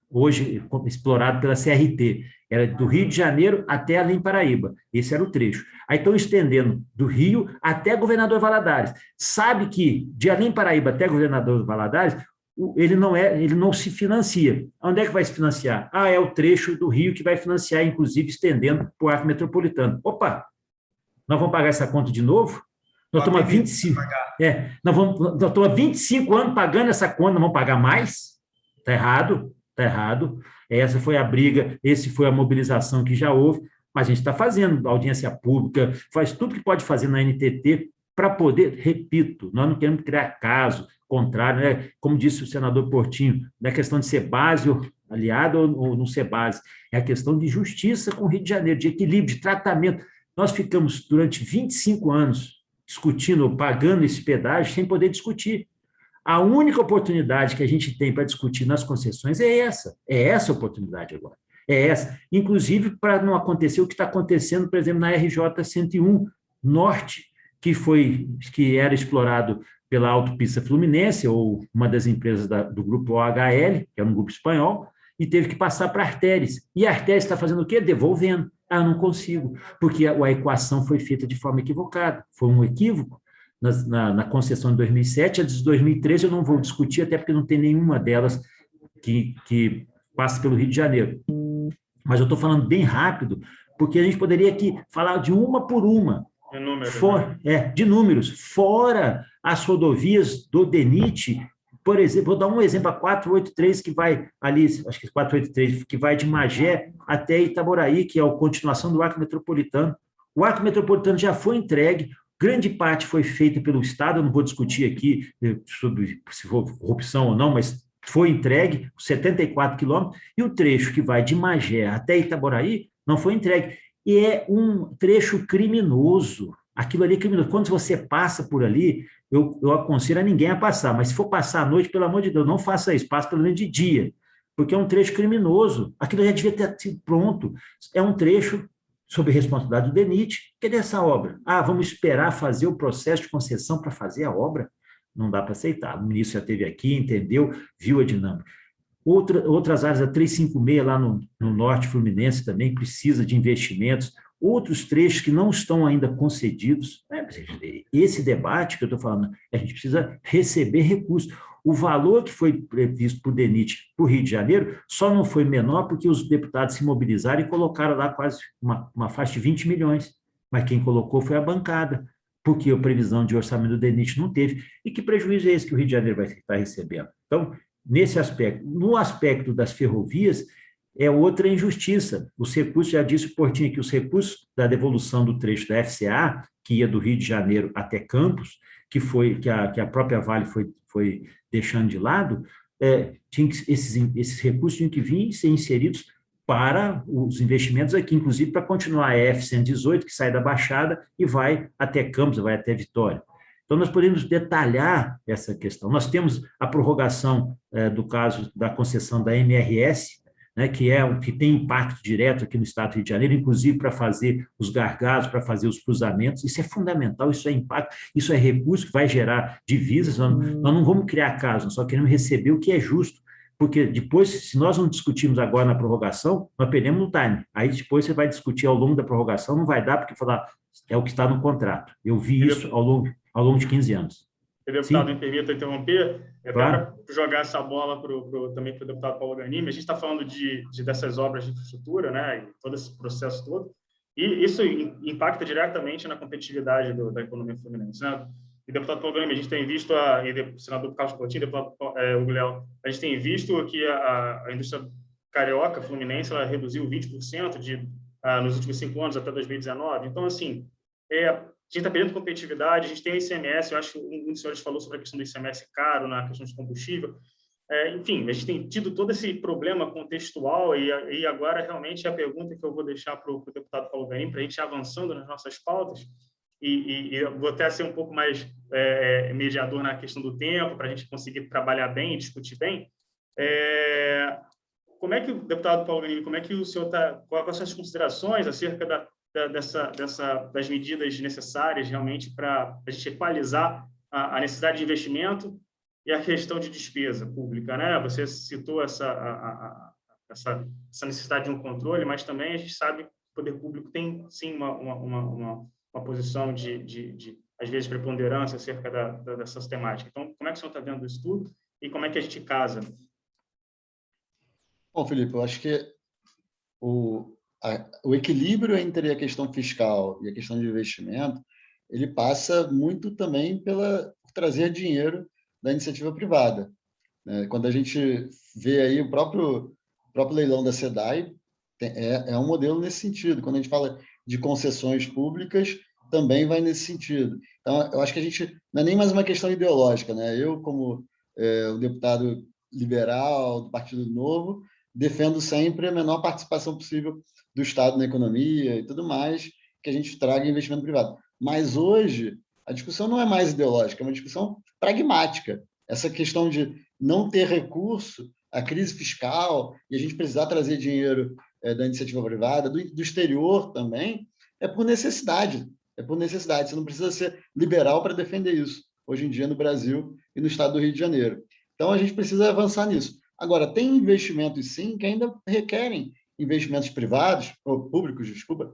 hoje explorado pela CRT, era do Rio de Janeiro até Além Paraíba, esse era o trecho. Aí estão estendendo do Rio até Governador Valadares. Sabe que de Além Paraíba até Governador Valadares, ele não se financia. Onde é que vai se financiar? É o trecho do Rio que vai financiar, inclusive estendendo para o arco metropolitano. Opa, nós vamos pagar essa conta de novo? Nós estamos há 25, nós estamos há 25 anos pagando essa conta, não vamos pagar mais? Está errado, está errado. Essa foi a briga, essa foi a mobilização que já houve, mas a gente está fazendo audiência pública, faz tudo que pode fazer na NTT para poder, repito, nós não queremos criar caso contrário, né? Como disse o senador Portinho, não é questão de ser base ou aliado ou não ser base, é a questão de justiça com o Rio de Janeiro, de equilíbrio, de tratamento. Nós ficamos durante 25 anos discutindo, pagando esse pedágio sem poder discutir. A única oportunidade que a gente tem para discutir nas concessões é essa oportunidade agora, é essa. Inclusive, para não acontecer o que está acontecendo, por exemplo, na RJ 101 Norte, que era explorado pela Autopista Fluminense, ou uma das empresas do grupo OHL, que é um grupo espanhol, e teve que passar para Artéries. E a Artéries está fazendo o quê? Devolvendo. Eu não consigo, porque a equação foi feita de forma equivocada, foi um equívoco. Na concessão de 2007, a de 2013 eu não vou discutir, até porque não tem nenhuma delas que passa pelo Rio de Janeiro. Mas eu estou falando bem rápido, porque a gente poderia aqui falar de uma por uma. De números. Fora as rodovias do DENIT, por exemplo, vou dar um exemplo, a 483, que vai ali, acho que 483, que vai de Magé até Itaboraí, que é a continuação do arco metropolitano. O arco metropolitano já foi entregue, grande parte foi feita pelo Estado, eu não vou discutir aqui sobre se for corrupção ou não, mas foi entregue, 74 quilômetros, e o trecho que vai de Magé até Itaboraí não foi entregue. E é um trecho criminoso, aquilo ali é criminoso. Quando você passa por ali, eu aconselho a ninguém a passar, mas se for passar à noite, pelo amor de Deus, não faça isso, passe pelo menos de dia, porque é um trecho criminoso, aquilo já devia ter sido pronto, é um trecho sob responsabilidade do DENIT. Cadê essa obra? Vamos esperar fazer o processo de concessão para fazer a obra? Não dá para aceitar. O ministro já esteve aqui, entendeu, viu a dinâmica. Outras áreas, a 356 lá no norte fluminense também precisa de investimentos, outros trechos que não estão ainda concedidos. Esse debate que eu estou falando, a gente precisa receber recursos. O valor que foi previsto para o DENIT para o Rio de Janeiro só não foi menor porque os deputados se mobilizaram e colocaram lá quase uma faixa de 20 milhões. Mas quem colocou foi a bancada, porque a previsão de orçamento do DENIT não teve. E que prejuízo é esse que o Rio de Janeiro vai estar recebendo? Então, nesse aspecto. No aspecto das ferrovias, é outra injustiça. Os recursos, já disse o Portinho aqui, os recursos da devolução do trecho da FCA, que ia do Rio de Janeiro até Campos, que a própria Vale foi deixando de lado, esses recursos tinham que vir e ser inseridos para os investimentos aqui, inclusive para continuar a EF-118, que sai da Baixada e vai até Campos, vai até Vitória. Então, nós podemos detalhar essa questão. Nós temos a prorrogação do caso da concessão da MRS, né, que tem impacto direto aqui no estado do Rio de Janeiro, inclusive para fazer os gargalos, para fazer os cruzamentos. Isso é fundamental, isso é impacto, isso é recurso que vai gerar divisas. Nós não vamos criar caso, nós só queremos receber o que é justo, porque depois, se nós não discutirmos agora na prorrogação, nós perdemos no time. Aí depois você vai discutir ao longo da prorrogação, não vai dar, porque falar É o que está no contrato. Eu vi isso ao longo de 15 anos. Deputado, me permita interromper, Claro. para jogar essa bola também para o deputado Paulo Ganimi. A gente está falando dessas obras de infraestrutura, né, e todo esse processo todo, e isso impacta diretamente na competitividade da economia fluminense, né? E, deputado Paulo Ganimi, a gente tem visto, e senador Carlos Coutinho, deputado Hugo Léo, a gente tem visto que a indústria carioca fluminense ela reduziu 20% nos últimos 5 anos, até 2019. Então, assim, a gente está perdendo competitividade, a gente tem o ICMS, eu acho que um dos senhores falou sobre a questão do ICMS caro na questão de combustível. Enfim, a gente tem tido todo esse problema contextual e agora realmente a pergunta que eu vou deixar para o deputado Paulo Ganimi, para a gente ir avançando nas nossas pautas, e eu vou até ser um pouco mais mediador na questão do tempo, para a gente conseguir trabalhar bem e discutir bem. Como é que, deputado Paulo Ganimi, como é que o senhor está, quais são as considerações acerca das medidas necessárias realmente para a gente equalizar a necessidade de investimento e a questão de despesa pública, né? Você citou essa necessidade de um controle, mas também a gente sabe que o poder público tem, sim, uma posição às vezes, preponderância acerca dessas temáticas. Então, como é que o senhor está vendo isso tudo e como é que a gente casa? Bom, Felipe, eu acho que o equilíbrio entre a questão fiscal e a questão de investimento, ele passa muito também por trazer dinheiro da iniciativa privada, né? Quando a gente vê aí o próprio leilão da SEDAI, é um modelo nesse sentido. Quando a gente fala de concessões públicas, também vai nesse sentido. Então, eu acho que a gente não é nem mais uma questão ideológica, né? Eu, como um deputado liberal do Partido Novo, defendo sempre a menor participação possível do Estado na economia e tudo mais, que a gente traga investimento privado. Mas hoje, a discussão não é mais ideológica, é uma discussão pragmática. Essa questão de não ter recurso, a crise fiscal, e a gente precisar trazer dinheiro da iniciativa privada, do exterior também, é por necessidade. É por necessidade. Você não precisa ser liberal para defender isso, hoje em dia no Brasil e no estado do Rio de Janeiro. Então, a gente precisa avançar nisso. Agora, tem investimentos, sim, que ainda requerem investimentos privados, ou públicos, desculpa,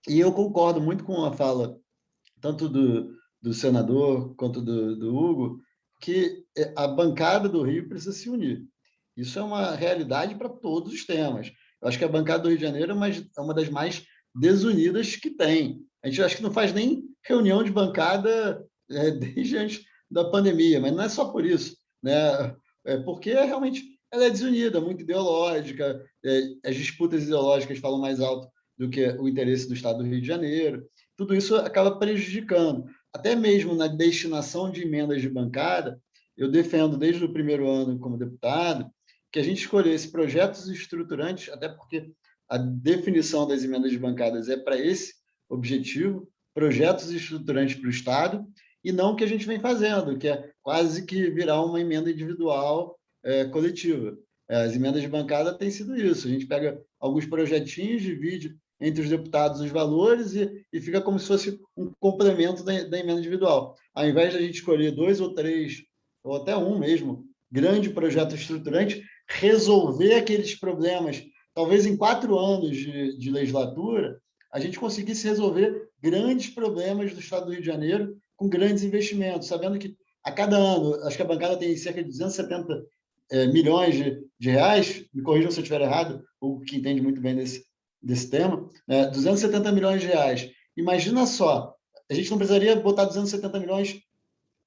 e eu concordo muito com a fala tanto do senador quanto do Hugo, que a bancada do Rio precisa se unir. Isso é uma realidade para todos os temas. Eu acho que a bancada do Rio de Janeiro é uma das mais desunidas que tem. A gente acho que não faz nem reunião de bancada desde antes da pandemia, mas não é só por isso, né? Porque realmente ela é desunida, muito ideológica, as disputas ideológicas falam mais alto do que o interesse do Estado do Rio de Janeiro. Tudo isso acaba prejudicando. Até mesmo na destinação de emendas de bancada, eu defendo desde o primeiro ano como deputado que a gente escolhesse projetos estruturantes, até porque a definição das emendas de bancadas é para esse objetivo, projetos estruturantes para o Estado, e não o que a gente vem fazendo, que é quase que virar uma emenda individual coletiva. As emendas de bancada têm sido isso. A gente pega alguns projetinhos, divide entre os deputados os valores e fica como se fosse um complemento da emenda individual. Ao invés de a gente escolher 2 ou 3, ou até um mesmo, grande projeto estruturante, resolver aqueles problemas, talvez em 4 anos de legislatura, a gente conseguisse resolver grandes problemas do Estado do Rio de Janeiro com grandes investimentos, sabendo que a cada ano, acho que a bancada tem cerca de 270 milhões de reais, me corrijam se eu estiver errado, o que entende muito bem desse tema, 270 milhões de reais. Imagina só, a gente não precisaria botar 270 milhões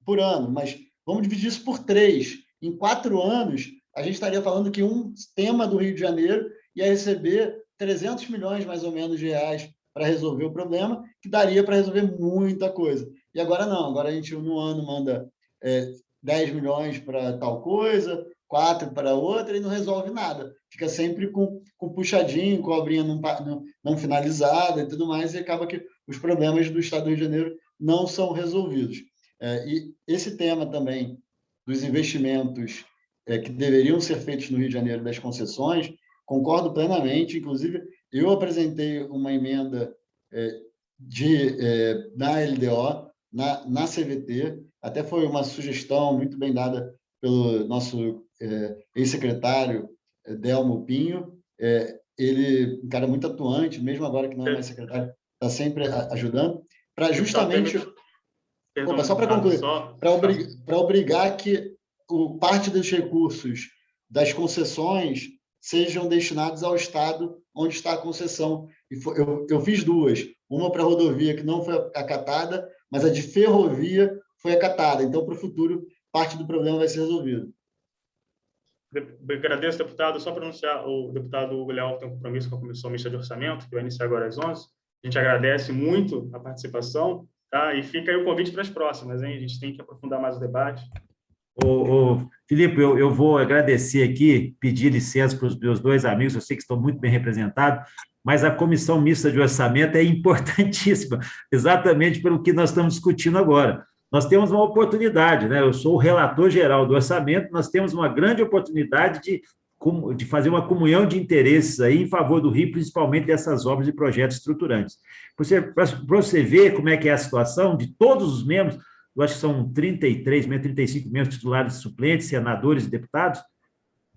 por ano, mas vamos dividir isso por 3. Em 4 anos, a gente estaria falando que um tema do Rio de Janeiro ia receber 300 milhões, mais ou menos, de reais para resolver o problema, que daria para resolver muita coisa. E agora não, agora a gente no ano manda 10 milhões para tal coisa, 4 para outra, e não resolve nada. Fica sempre com puxadinho, com a obrinha não finalizada e tudo mais, e acaba que os problemas do Estado do Rio de Janeiro não são resolvidos. E esse tema também dos investimentos que deveriam ser feitos no Rio de Janeiro, das concessões, concordo plenamente. Inclusive, eu apresentei uma emenda na LDO, na CVT, até foi uma sugestão muito bem dada pelo nosso ex-secretário Delmo Pinho. Ele, um cara muito atuante, mesmo agora que não é mais secretário, está sempre ajudando, para justamente... Opa, só para concluir, para obrigar que parte dos recursos das concessões sejam destinados ao estado onde está a concessão. Eu fiz duas, uma para a rodovia que não foi acatada, mas a de ferrovia foi acatada. Então, para o futuro, parte do problema vai ser resolvido. Agradeço, deputado. Só para anunciar, o deputado Hugo Leal tem um compromisso com a Comissão Mista de Orçamento, que vai iniciar agora às 11h. A gente agradece muito a participação, tá? E fica aí o convite para as próximas, hein? A gente tem que aprofundar mais o debate. Filipe, eu vou agradecer aqui, pedir licença para os meus dois amigos, eu sei que estão muito bem representados, mas a Comissão Mista de Orçamento é importantíssima, exatamente pelo que nós estamos discutindo agora. Nós temos uma oportunidade, né? Eu sou o relator geral do orçamento, nós temos uma grande oportunidade de fazer uma comunhão de interesses aí em favor do Rio, principalmente dessas obras e projetos estruturantes. Para você ver como é que é a situação de todos os membros, eu acho que são 35 membros titulares e suplentes, senadores e deputados,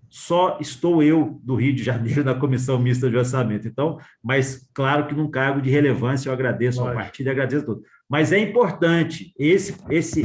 só estou eu do Rio de Janeiro na Comissão Mista de Orçamento. Então, mas claro que num cargo de relevância eu agradeço ao partido e agradeço a todos. Mas é importante,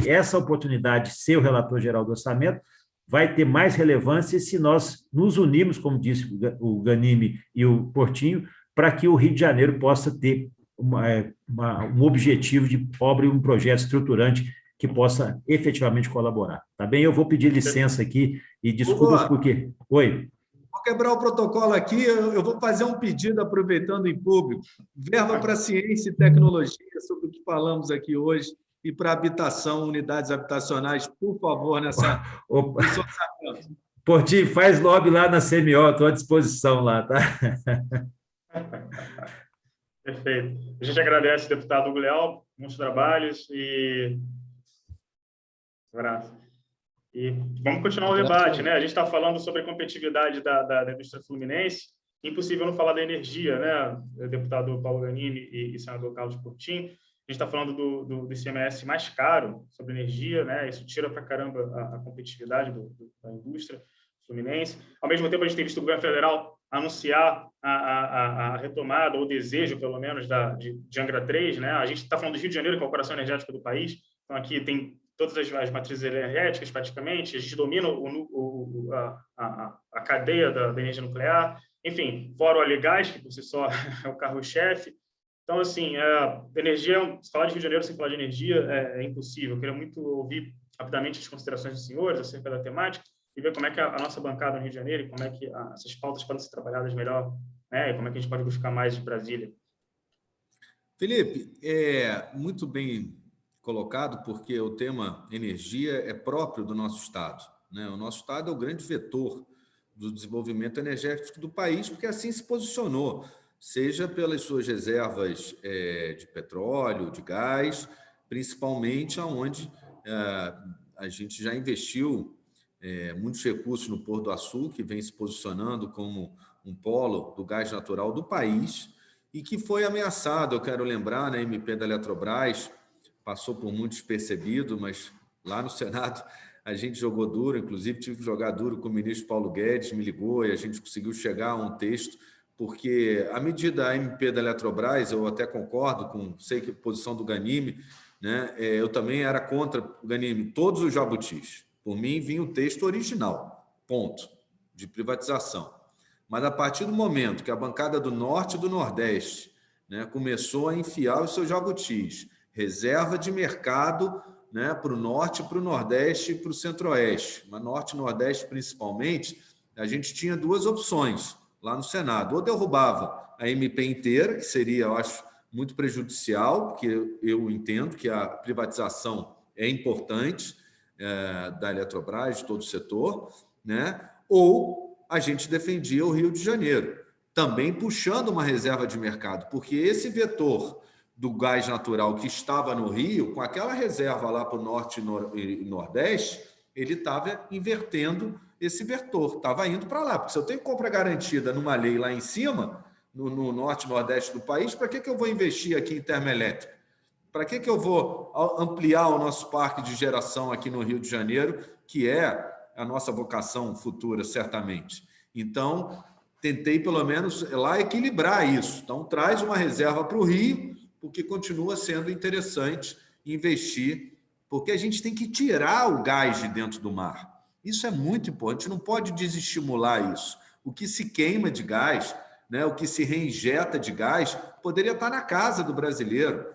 essa oportunidade de ser o relator geral do orçamento vai ter mais relevância se nós nos unirmos, como disse o Ganime e o Portinho, para que o Rio de Janeiro possa ter um objetivo de obra e um projeto estruturante que possa efetivamente colaborar. Tá bem? Eu vou pedir licença aqui e desculpas porque... Oi. Vou quebrar o protocolo aqui, eu vou fazer um pedido aproveitando em público. Verba para ciência e tecnologia, sobre o que falamos aqui hoje, e para habitação, unidades habitacionais, por favor, nessa... Portinho, faz lobby lá na CMO, estou à disposição lá, tá? Perfeito. A gente agradece, deputado Hugo Leal, muitos trabalhos e... Abraço. E vamos continuar o debate, né? A gente está falando sobre a competitividade da indústria fluminense. Impossível não falar da energia, né? Deputado Paulo Ganime e senador Carlos Portinho. A gente está falando do ICMS mais caro sobre energia, né? Isso tira para caramba a competitividade da indústria fluminense. Ao mesmo tempo, a gente tem visto o governo federal anunciar a retomada, ou desejo, pelo menos, de Angra 3, né? A gente está falando do Rio de Janeiro, que é o coração energético do país. Então, aqui tem todas as matrizes energéticas, praticamente. A gente domina a cadeia da energia nuclear. Enfim, fora o óleo e gás, que por si só é o carro-chefe. Então, assim, energia, se falar de Rio de Janeiro sem falar de energia é impossível. Eu queria muito ouvir rapidamente as considerações dos senhores acerca da temática e ver como é que a nossa bancada no Rio de Janeiro e como é que essas pautas podem ser trabalhadas melhor, né? E como é que a gente pode buscar mais de Brasília. Felipe, muito bem colocado, porque o tema energia é próprio do nosso Estado, né? O nosso Estado é o grande vetor do desenvolvimento energético do país, porque assim se posicionou, seja pelas suas reservas de petróleo, de gás, principalmente onde a gente já investiu muitos recursos no Porto do Açu, que vem se posicionando como um polo do gás natural do país e que foi ameaçado, eu quero lembrar, na MP da Eletrobras, passou por muito despercebido, mas lá no Senado a gente jogou duro, inclusive tive que jogar duro com o ministro Paulo Guedes, me ligou e a gente conseguiu chegar a um texto, porque a medida da MP da Eletrobras, eu até concordo sei que a posição do Ganime, né? Eu também era contra o Ganime, todos os jabutis. Por mim, vinha o texto original, ponto, de privatização. Mas a partir do momento que a bancada do Norte e do Nordeste, né, começou a enfiar os seus jabutis, reserva de mercado, né, para o Norte, para o Nordeste e para o Centro-Oeste, mas Norte e Nordeste principalmente, a gente tinha duas opções lá no Senado. Ou derrubava a MP inteira, que seria, eu acho, muito prejudicial, porque eu entendo que a privatização é importante, da Eletrobras, de todo o setor, né? Ou a gente defendia o Rio de Janeiro, também puxando uma reserva de mercado, porque esse vetor do gás natural que estava no Rio, com aquela reserva lá para o Norte e Nordeste, ele estava invertendo esse vetor, estava indo para lá, porque se eu tenho compra garantida numa lei lá em cima, no Norte e Nordeste do país, para que eu vou investir aqui em termoelétrica? Para que eu vou ampliar o nosso parque de geração aqui no Rio de Janeiro, que é a nossa vocação futura, certamente? Então, tentei, pelo menos, lá equilibrar isso. Então, traz uma reserva para o Rio, porque continua sendo interessante investir, porque a gente tem que tirar o gás de dentro do mar. Isso é muito importante, a gente não pode desestimular isso. O que se queima de gás, né, o que se reinjeta de gás, poderia estar na casa do brasileiro.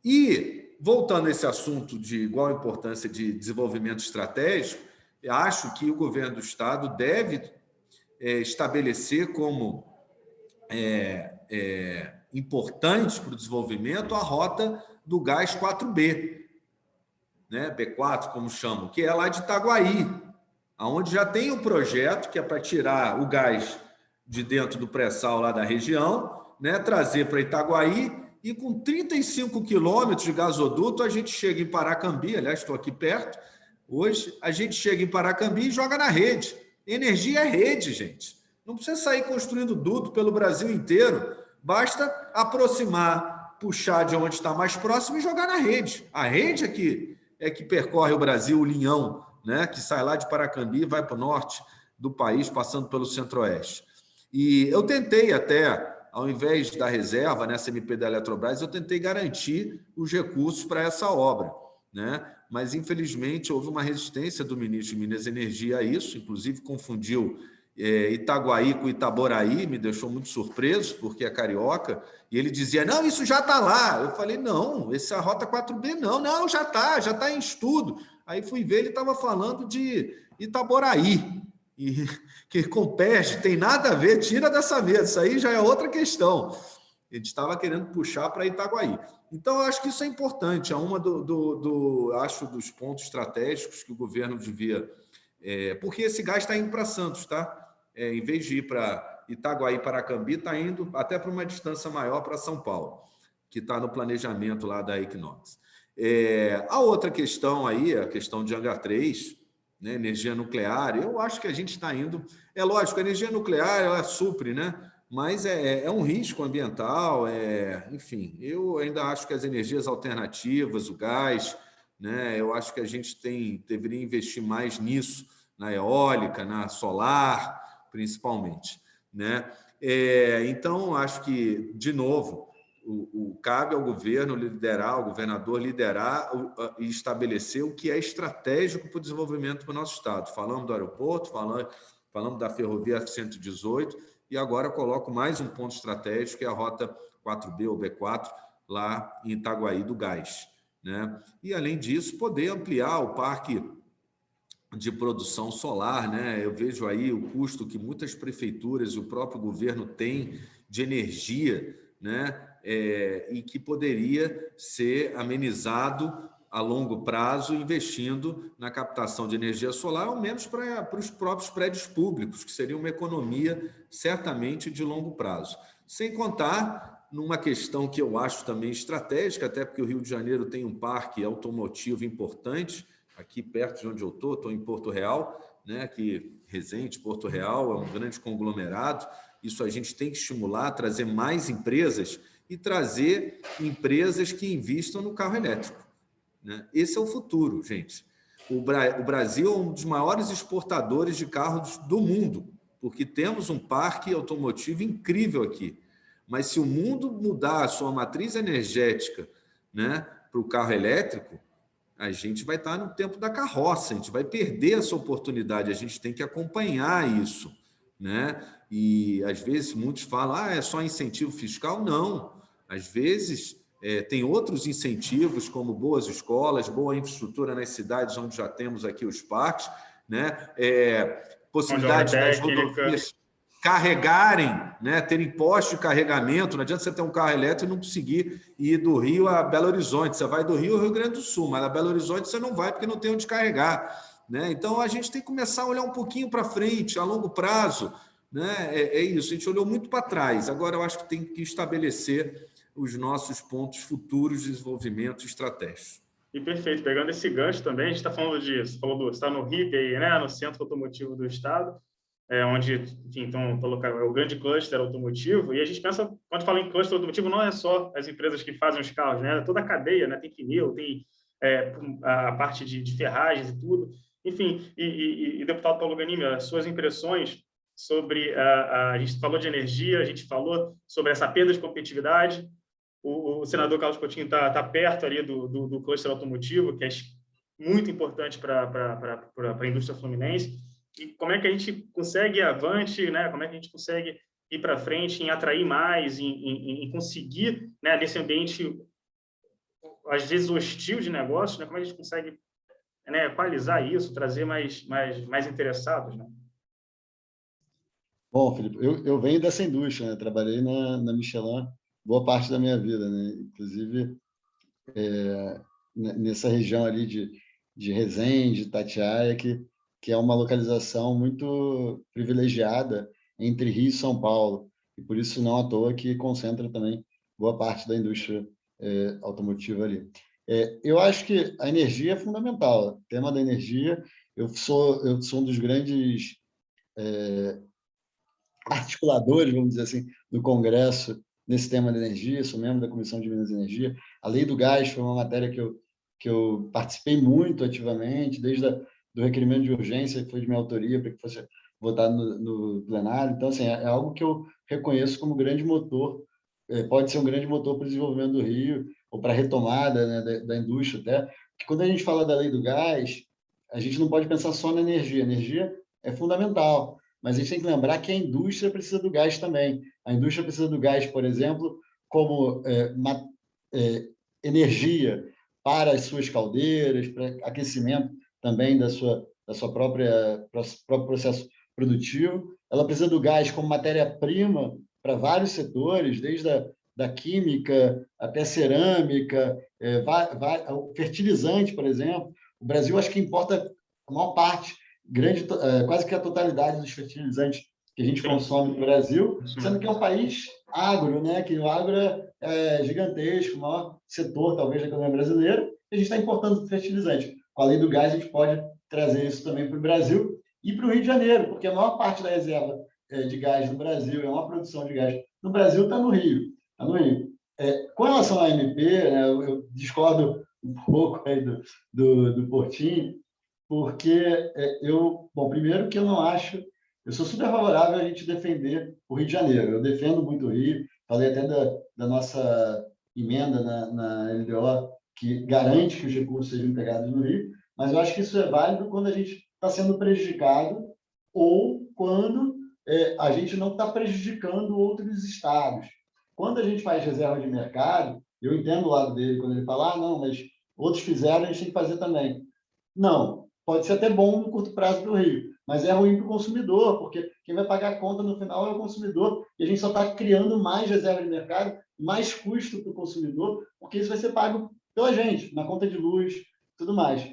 E, voltando a esse assunto de igual importância de desenvolvimento estratégico, eu acho que o governo do Estado deve estabelecer como importante para o desenvolvimento a rota do gás 4B, né? B4, como chamam, que é lá de Itaguaí, onde já tem um projeto que é para tirar o gás de dentro do pré-sal lá da região, né? Trazer para Itaguaí, e com 35 quilômetros de gasoduto a gente chega em Paracambi, aliás, estou aqui perto, hoje, a gente chega em Paracambi e joga na rede. Energia é rede, gente. Não precisa sair construindo duto pelo Brasil inteiro, basta aproximar, puxar de onde está mais próximo e jogar na rede. A rede é que percorre o Brasil, o linhão, né? Que sai lá de Paracambi e vai para o norte do país, passando pelo centro-oeste. E eu tentei até, ao invés da reserva, nessa MP da Eletrobras, eu tentei garantir os recursos para essa obra, né? Mas, infelizmente, houve uma resistência do ministro de Minas e Energia a isso, inclusive confundiu Itaguaí com Itaboraí, me deixou muito surpreso, porque é carioca, e ele dizia, não, isso já está lá. Eu falei, não, essa rota 4B não, já está em estudo. Aí fui ver, ele estava falando de Itaboraí, e que Compeste tem nada a ver, tira dessa mesa, isso aí já é outra questão. Ele estava querendo puxar para Itaguaí. Então, eu acho que isso é importante, é uma acho, dos pontos estratégicos que o governo devia... porque esse gás está indo para Santos, tá? Em vez de ir para Itaguaí, Paracambi, está indo até para uma distância maior para São Paulo, que está no planejamento lá da Equinox. A outra questão aí, a questão de Angra 3, né, energia nuclear, eu acho que a gente está indo... É lógico, a energia nuclear ela supre, né? Mas é um risco ambiental, enfim, eu ainda acho que as energias alternativas, o gás, né, eu acho que a gente deveria investir mais nisso, na eólica, na solar, principalmente, né? Então, acho que, de novo, cabe ao governo liderar, ao governador liderar e estabelecer o que é estratégico para o desenvolvimento do nosso estado. Falamos do aeroporto, falamos da ferrovia 118, e agora coloco mais um ponto estratégico, que é a rota 4B ou B4, lá em Itaguaí do Gás, né? E, além disso, poder ampliar o parque de produção solar, né? Eu vejo aí o custo que muitas prefeituras e o próprio governo tem de energia, né? E que poderia ser amenizado a longo prazo, investindo na captação de energia solar, ao menos para os próprios prédios públicos, que seria uma economia certamente de longo prazo. Sem contar numa questão que eu acho também estratégica, até porque o Rio de Janeiro tem um parque automotivo importante, aqui perto de onde eu estou em Porto Real, né? Aqui, Resende, Porto Real, é um grande conglomerado. Isso a gente tem que estimular, trazer mais empresas e trazer empresas que investam no carro elétrico, né? Esse é o futuro, gente. O Brasil é um dos maiores exportadores de carros do mundo, porque temos um parque automotivo incrível aqui. Mas se o mundo mudar a sua matriz energética, né, para o carro elétrico, a gente vai estar no tempo da carroça, a gente vai perder essa oportunidade, a gente tem que acompanhar isso, né? E, às vezes, muitos falam, é só incentivo fiscal. Não, às vezes tem outros incentivos, como boas escolas, boa infraestrutura nas cidades onde já temos aqui os parques, né? Possibilidade das rodovias carregarem, né, terem posto de carregamento. Não adianta você ter um carro elétrico e não conseguir ir do Rio a Belo Horizonte. Você vai do Rio ao Rio Grande do Sul, mas a Belo Horizonte você não vai porque não tem onde carregar, né? Então, a gente tem que começar a olhar um pouquinho para frente, a longo prazo, né? Isso, a gente olhou muito para trás. Agora, eu acho que tem que estabelecer os nossos pontos futuros de desenvolvimento estratégicos. E perfeito, pegando esse gancho também, a gente está falando disso, você está no RIP aí, né, no Centro Automotivo do Estado, onde, enfim, então, é o grande cluster automotivo, e a gente pensa, quando fala em cluster automotivo, não é só as empresas que fazem os carros, né, toda a cadeia, né, tem pneu, tem a parte de ferragens e tudo, enfim, e deputado Paulo Ganimi, as suas impressões sobre, a gente falou de energia, a gente falou sobre essa perda de competitividade, o senador Carlos Coutinho está perto ali do cluster automotivo, que é muito importante para a indústria fluminense. E como é que a gente consegue ir avante, né? Como é que a gente consegue ir para frente em atrair mais, em conseguir, né, nesse ambiente, às vezes, hostil de negócios, né? Como é que a gente consegue, né, equalizar isso, trazer mais interessados, né? Bom, Felipe, eu venho dessa indústria, né? Trabalhei na Michelin boa parte da minha vida, né? Inclusive, nessa região ali de Resende, Itatiaia, que é uma localização muito privilegiada entre Rio e São Paulo, e por isso não à toa que concentra também boa parte da indústria automotiva ali. Eu acho que a energia é fundamental. O tema da energia, eu sou um dos grandes articuladores, vamos dizer assim, do Congresso nesse tema da energia, sou membro da Comissão de Minas e Energia. A Lei do Gás foi uma matéria que eu participei muito ativamente, desde do requerimento de urgência, que foi de minha autoria, para que fosse votado no plenário. Então, assim, é algo que eu reconheço como grande motor, pode ser um grande motor para o desenvolvimento do Rio, ou para a retomada, né, da indústria até. Porque quando a gente fala da Lei do Gás, a gente não pode pensar só na energia. A energia é fundamental, mas a gente tem que lembrar que a indústria precisa do gás também. A indústria precisa do gás, por exemplo, como energia para as suas caldeiras, para aquecimento também do seu próprio processo produtivo. Ela precisa do gás como matéria-prima para vários setores, desde da química até cerâmica, o fertilizante, por exemplo. O Brasil, acho que importa a maior parte, quase que a totalidade dos fertilizantes que a gente consome no Brasil, sendo que é um país agro, né? Que o agro é gigantesco, o maior setor, talvez, da economia brasileira, e a gente está importando fertilizante. Com a lei do gás, a gente pode trazer isso também para o Brasil e para o Rio de Janeiro, porque a maior parte da reserva de gás no Brasil, é uma produção de gás no Brasil, está no Rio. Tá no Rio. Com relação à AMP, né, eu discordo um pouco aí do Portinho, porque bom, primeiro que eu não acho, eu sou super favorável a gente defender o Rio de Janeiro, eu defendo muito o Rio, falei até da nossa emenda na LDO, que garante que os recursos sejam empregados no Rio, mas eu acho que isso é válido quando a gente está sendo prejudicado ou quando a gente não está prejudicando outros estados. Quando a gente faz reserva de mercado, eu entendo o lado dele, quando ele fala, não, mas outros fizeram, a gente tem que fazer também. Não, pode ser até bom no curto prazo para o Rio, mas é ruim para o consumidor, porque quem vai pagar a conta no final é o consumidor, e a gente só está criando mais reserva de mercado, mais custo para o consumidor, porque isso vai ser pago pela gente, na conta de luz, tudo mais.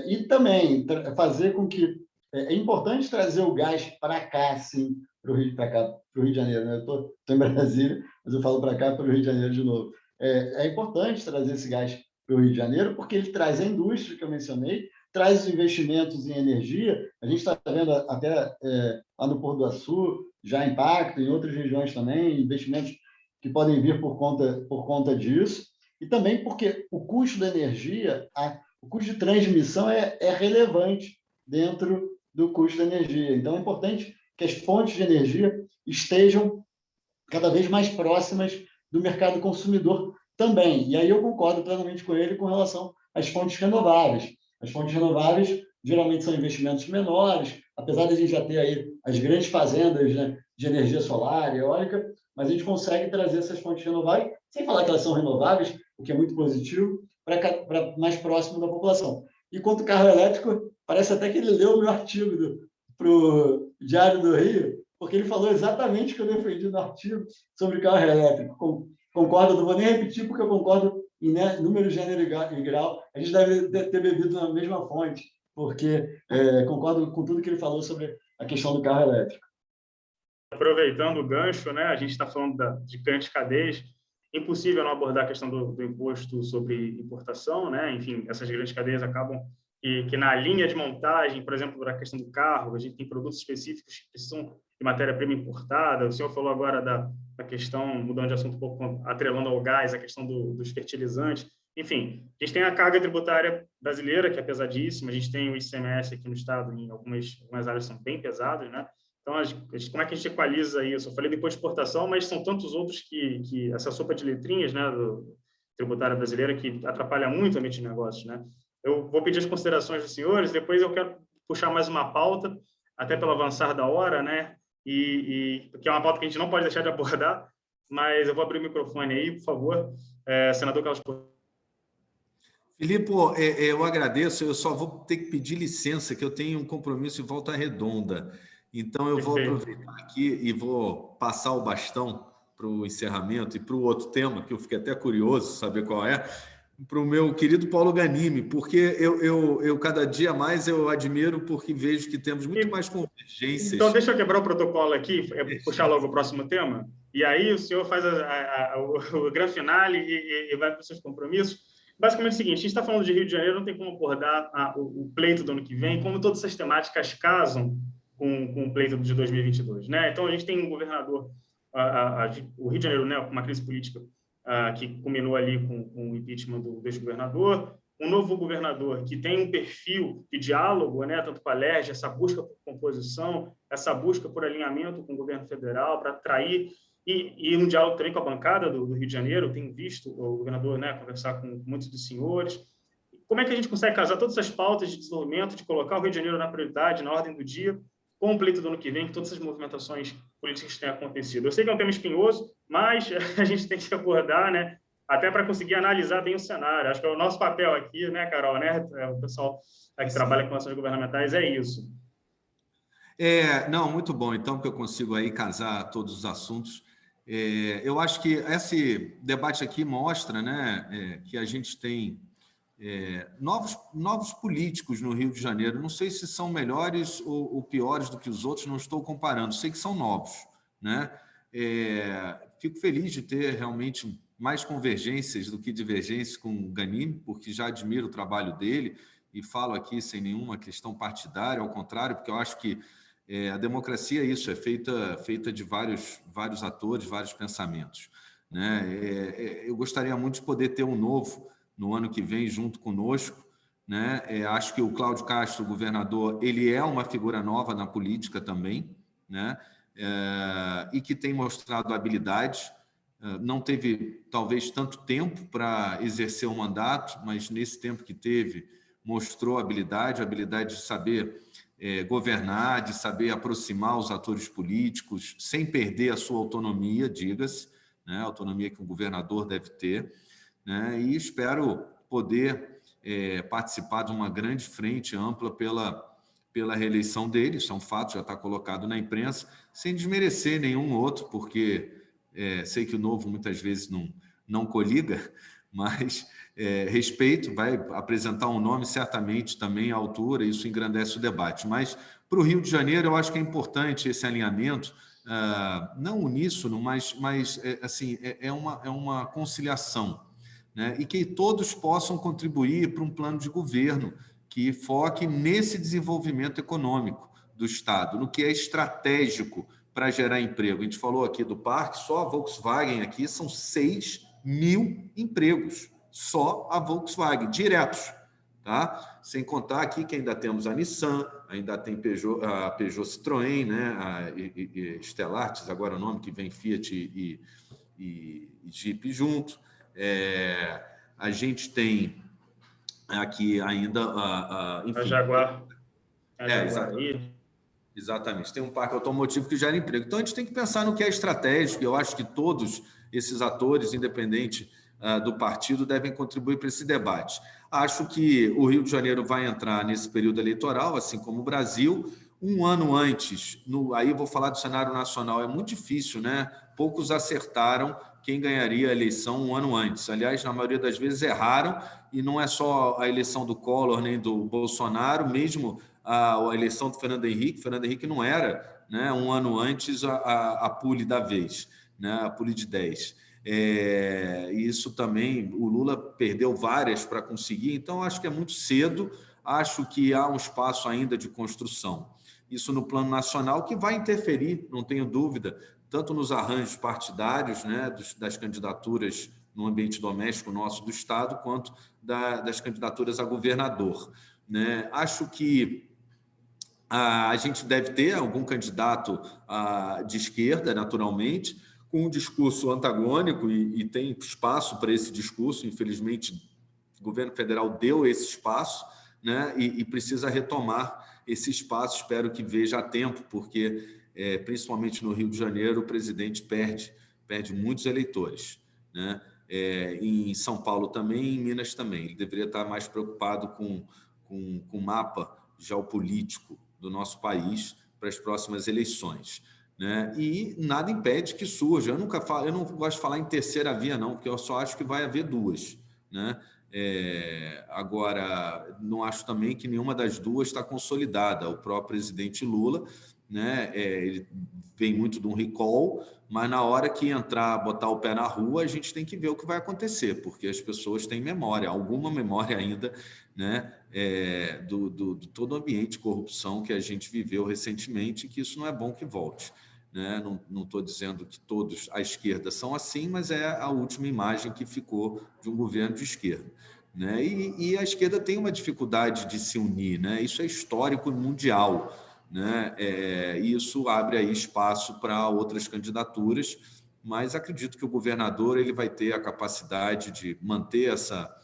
E também fazer com que... É importante trazer o gás para cá, sim, para o Rio de Janeiro. Né? Eu estou em Brasília, mas eu falo para cá, para o Rio de Janeiro de novo. É importante trazer esse gás para o Rio de Janeiro, porque ele traz a indústria que eu mencionei, traz os investimentos em energia. A gente está vendo até lá no Pôr do Açu já impacto, em outras regiões também, investimentos que podem vir por conta disso. E também porque o custo da energia, o custo de transmissão é relevante dentro do custo da energia. Então, é importante que as fontes de energia estejam cada vez mais próximas do mercado consumidor também. E aí eu concordo plenamente com ele com relação às fontes renováveis. As fontes renováveis geralmente são investimentos menores, apesar de a gente já ter aí as grandes fazendas, né, de energia solar e eólica, mas a gente consegue trazer essas fontes renováveis, sem falar que elas são renováveis, o que é muito positivo, para mais próximo da população. E quanto ao carro elétrico, parece até que ele leu o meu artigo para o Diário do Rio, porque ele falou exatamente o que eu defendi no artigo sobre carro elétrico. Concordo, não vou nem repetir, porque eu concordo em número, gênero e grau. A gente deve ter bebido na mesma fonte, porque concordo com tudo que ele falou sobre a questão do carro elétrico. Aproveitando o gancho, né, a gente está falando de grandes cadeias, impossível não abordar a questão do imposto sobre importação, né? Enfim, essas grandes cadeias acabam que na linha de montagem, por exemplo, da questão do carro, a gente tem produtos específicos que precisam de matéria-prima importada. O senhor falou agora da questão, mudando de assunto um pouco, atrelando ao gás, a questão dos fertilizantes. Enfim, a gente tem a carga tributária brasileira, que é pesadíssima, a gente tem o ICMS aqui no estado, em algumas áreas são bem pesadas, né? Então, como é que a gente equaliza isso? Eu falei do imposto de exportação, mas são tantos outros que essa sopa de letrinhas, né, do tributário brasileira, que atrapalha muito o ambiente de negócios, né? Eu vou pedir as considerações dos senhores, depois eu quero puxar mais uma pauta, até pelo avançar da hora, né? Que é uma pauta que a gente não pode deixar de abordar, mas eu vou abrir o microfone aí, por favor. Senador Carlos Portinho. Filipe, eu agradeço, eu só vou ter que pedir licença, que eu tenho um compromisso em Volta Redonda. Então, eu vou aproveitar aqui e vou passar o bastão para o encerramento e para o outro tema, que eu fiquei até curioso saber qual é, para o meu querido Paulo Ganimi, porque eu cada dia mais eu admiro, porque vejo que temos muito mais convergências. Então, deixa eu quebrar o protocolo aqui, puxar logo o próximo tema, e aí o senhor faz o grande finale e vai para os seus compromissos. Basicamente é o seguinte, a gente está falando de Rio de Janeiro, não tem como abordar o pleito do ano que vem, como todas essas temáticas casam com o pleito de 2022, né? Então, a gente tem um governador, o Rio de Janeiro, né, com uma crise política que culminou ali com o impeachment do ex-governador, um novo governador que tem um perfil de diálogo, né, tanto com a LERJ, essa busca por composição, essa busca por alinhamento com o governo federal para atrair e um diálogo também com a bancada do Rio de Janeiro. Tenho visto o governador, né, conversar com muitos dos senhores. Como é que a gente consegue casar todas essas pautas de desenvolvimento, de colocar o Rio de Janeiro na prioridade, na ordem do dia, com o pleito do ano que vem, com todas essas movimentações políticas que têm acontecido? Eu sei que é um tema espinhoso, mas a gente tem que abordar, né, até para conseguir analisar bem o cenário. Acho que é o nosso papel aqui, né, Carol, né, o pessoal que trabalha com ações governamentais, é isso. Não, muito bom. Então, que eu consigo aí casar todos os assuntos. Eu acho que esse debate aqui mostra, né, que a gente tem novos políticos no Rio de Janeiro. Não sei se são melhores ou piores do que os outros, não estou comparando. Sei que são novos, né? Fico feliz de ter realmente mais convergências do que divergências com o Ganimi, porque já admiro o trabalho dele e falo aqui sem nenhuma questão partidária, ao contrário, porque eu acho que a democracia é isso, é feita de vários atores, vários pensamentos, né? Eu gostaria muito de poder ter um novo no ano que vem junto conosco, né? Acho que o Cláudio Castro, o governador, ele é uma figura nova na política também, né? E que tem mostrado habilidade. Não teve, talvez, tanto tempo para exercer o mandato, mas nesse tempo que teve, mostrou habilidade de saber governar, de saber aproximar os atores políticos, sem perder a sua autonomia, diga-se, né? A autonomia que um governador deve ter, né? E espero poder participar de uma grande frente ampla pela reeleição dele. Isso é um fato, já está colocado na imprensa, sem desmerecer nenhum outro, porque sei que o novo muitas vezes não coliga, mas respeito, vai apresentar um nome certamente também à altura, isso engrandece o debate. Mas para o Rio de Janeiro eu acho que é importante esse alinhamento, não uníssono, mas assim, é uma conciliação, né? E que todos possam contribuir para um plano de governo que foque nesse desenvolvimento econômico do Estado, no que é estratégico para gerar emprego. A gente falou aqui do parque, só a Volkswagen aqui são 6.000 empregos, só a Volkswagen, diretos, tá? Sem contar aqui que ainda temos a Nissan, ainda tem a Peugeot Citroën, né? E Stellantis, agora o nome que vem Fiat e Jeep junto. A gente tem aqui ainda enfim, a Jaguar. Exatamente. Tem um parque automotivo que gera emprego. Então, a gente tem que pensar no que é estratégico. Eu acho que todos esses atores, independente do partido, devem contribuir para esse debate. Acho que o Rio de Janeiro vai entrar nesse período eleitoral, assim como o Brasil, um ano antes. Aí eu vou falar do cenário nacional. É muito difícil, né? Poucos acertaram quem ganharia a eleição um ano antes. Aliás, na maioria das vezes erraram, e não é só a eleição do Collor nem do Bolsonaro, mesmo a eleição do Fernando Henrique. Fernando Henrique não era, né, um ano antes a pule da vez, né, a pule de 10. Isso também, o Lula perdeu várias para conseguir, então acho que é muito cedo, acho que há um espaço ainda de construção. Isso no plano nacional, que vai interferir, não tenho dúvida, tanto nos arranjos partidários, né, das candidaturas no ambiente doméstico nosso do Estado, quanto das candidaturas a governador, né? Acho que A gente deve ter algum candidato de esquerda, naturalmente, com um discurso antagônico, e tem espaço para esse discurso. Infelizmente, o governo federal deu esse espaço, né? E precisa retomar esse espaço. Espero que veja a tempo, porque, principalmente no Rio de Janeiro, o presidente perde muitos eleitores, né? Em São Paulo também, em Minas também. Ele deveria estar mais preocupado com o mapa geopolítico do nosso país para as próximas eleições, né? E nada impede que surja. Eu não gosto de falar em terceira via, não, porque eu só acho que vai haver duas, né? Agora, não acho também que nenhuma das duas está consolidada. O próprio presidente Lula, né, ele vem muito de um recall, mas na hora que entrar, botar o pé na rua, a gente tem que ver o que vai acontecer, porque as pessoas têm memória, alguma memória ainda, né, do todo o ambiente de corrupção que a gente viveu recentemente, e que isso não é bom que volte, né? Não estou dizendo que todos à esquerda são assim, mas é a última imagem que ficou de um governo de esquerda, né? E a esquerda tem uma dificuldade de se unir, né? Isso é histórico mundial, né? E isso abre aí espaço para outras candidaturas, mas acredito que o governador ele vai ter a capacidade de manter essa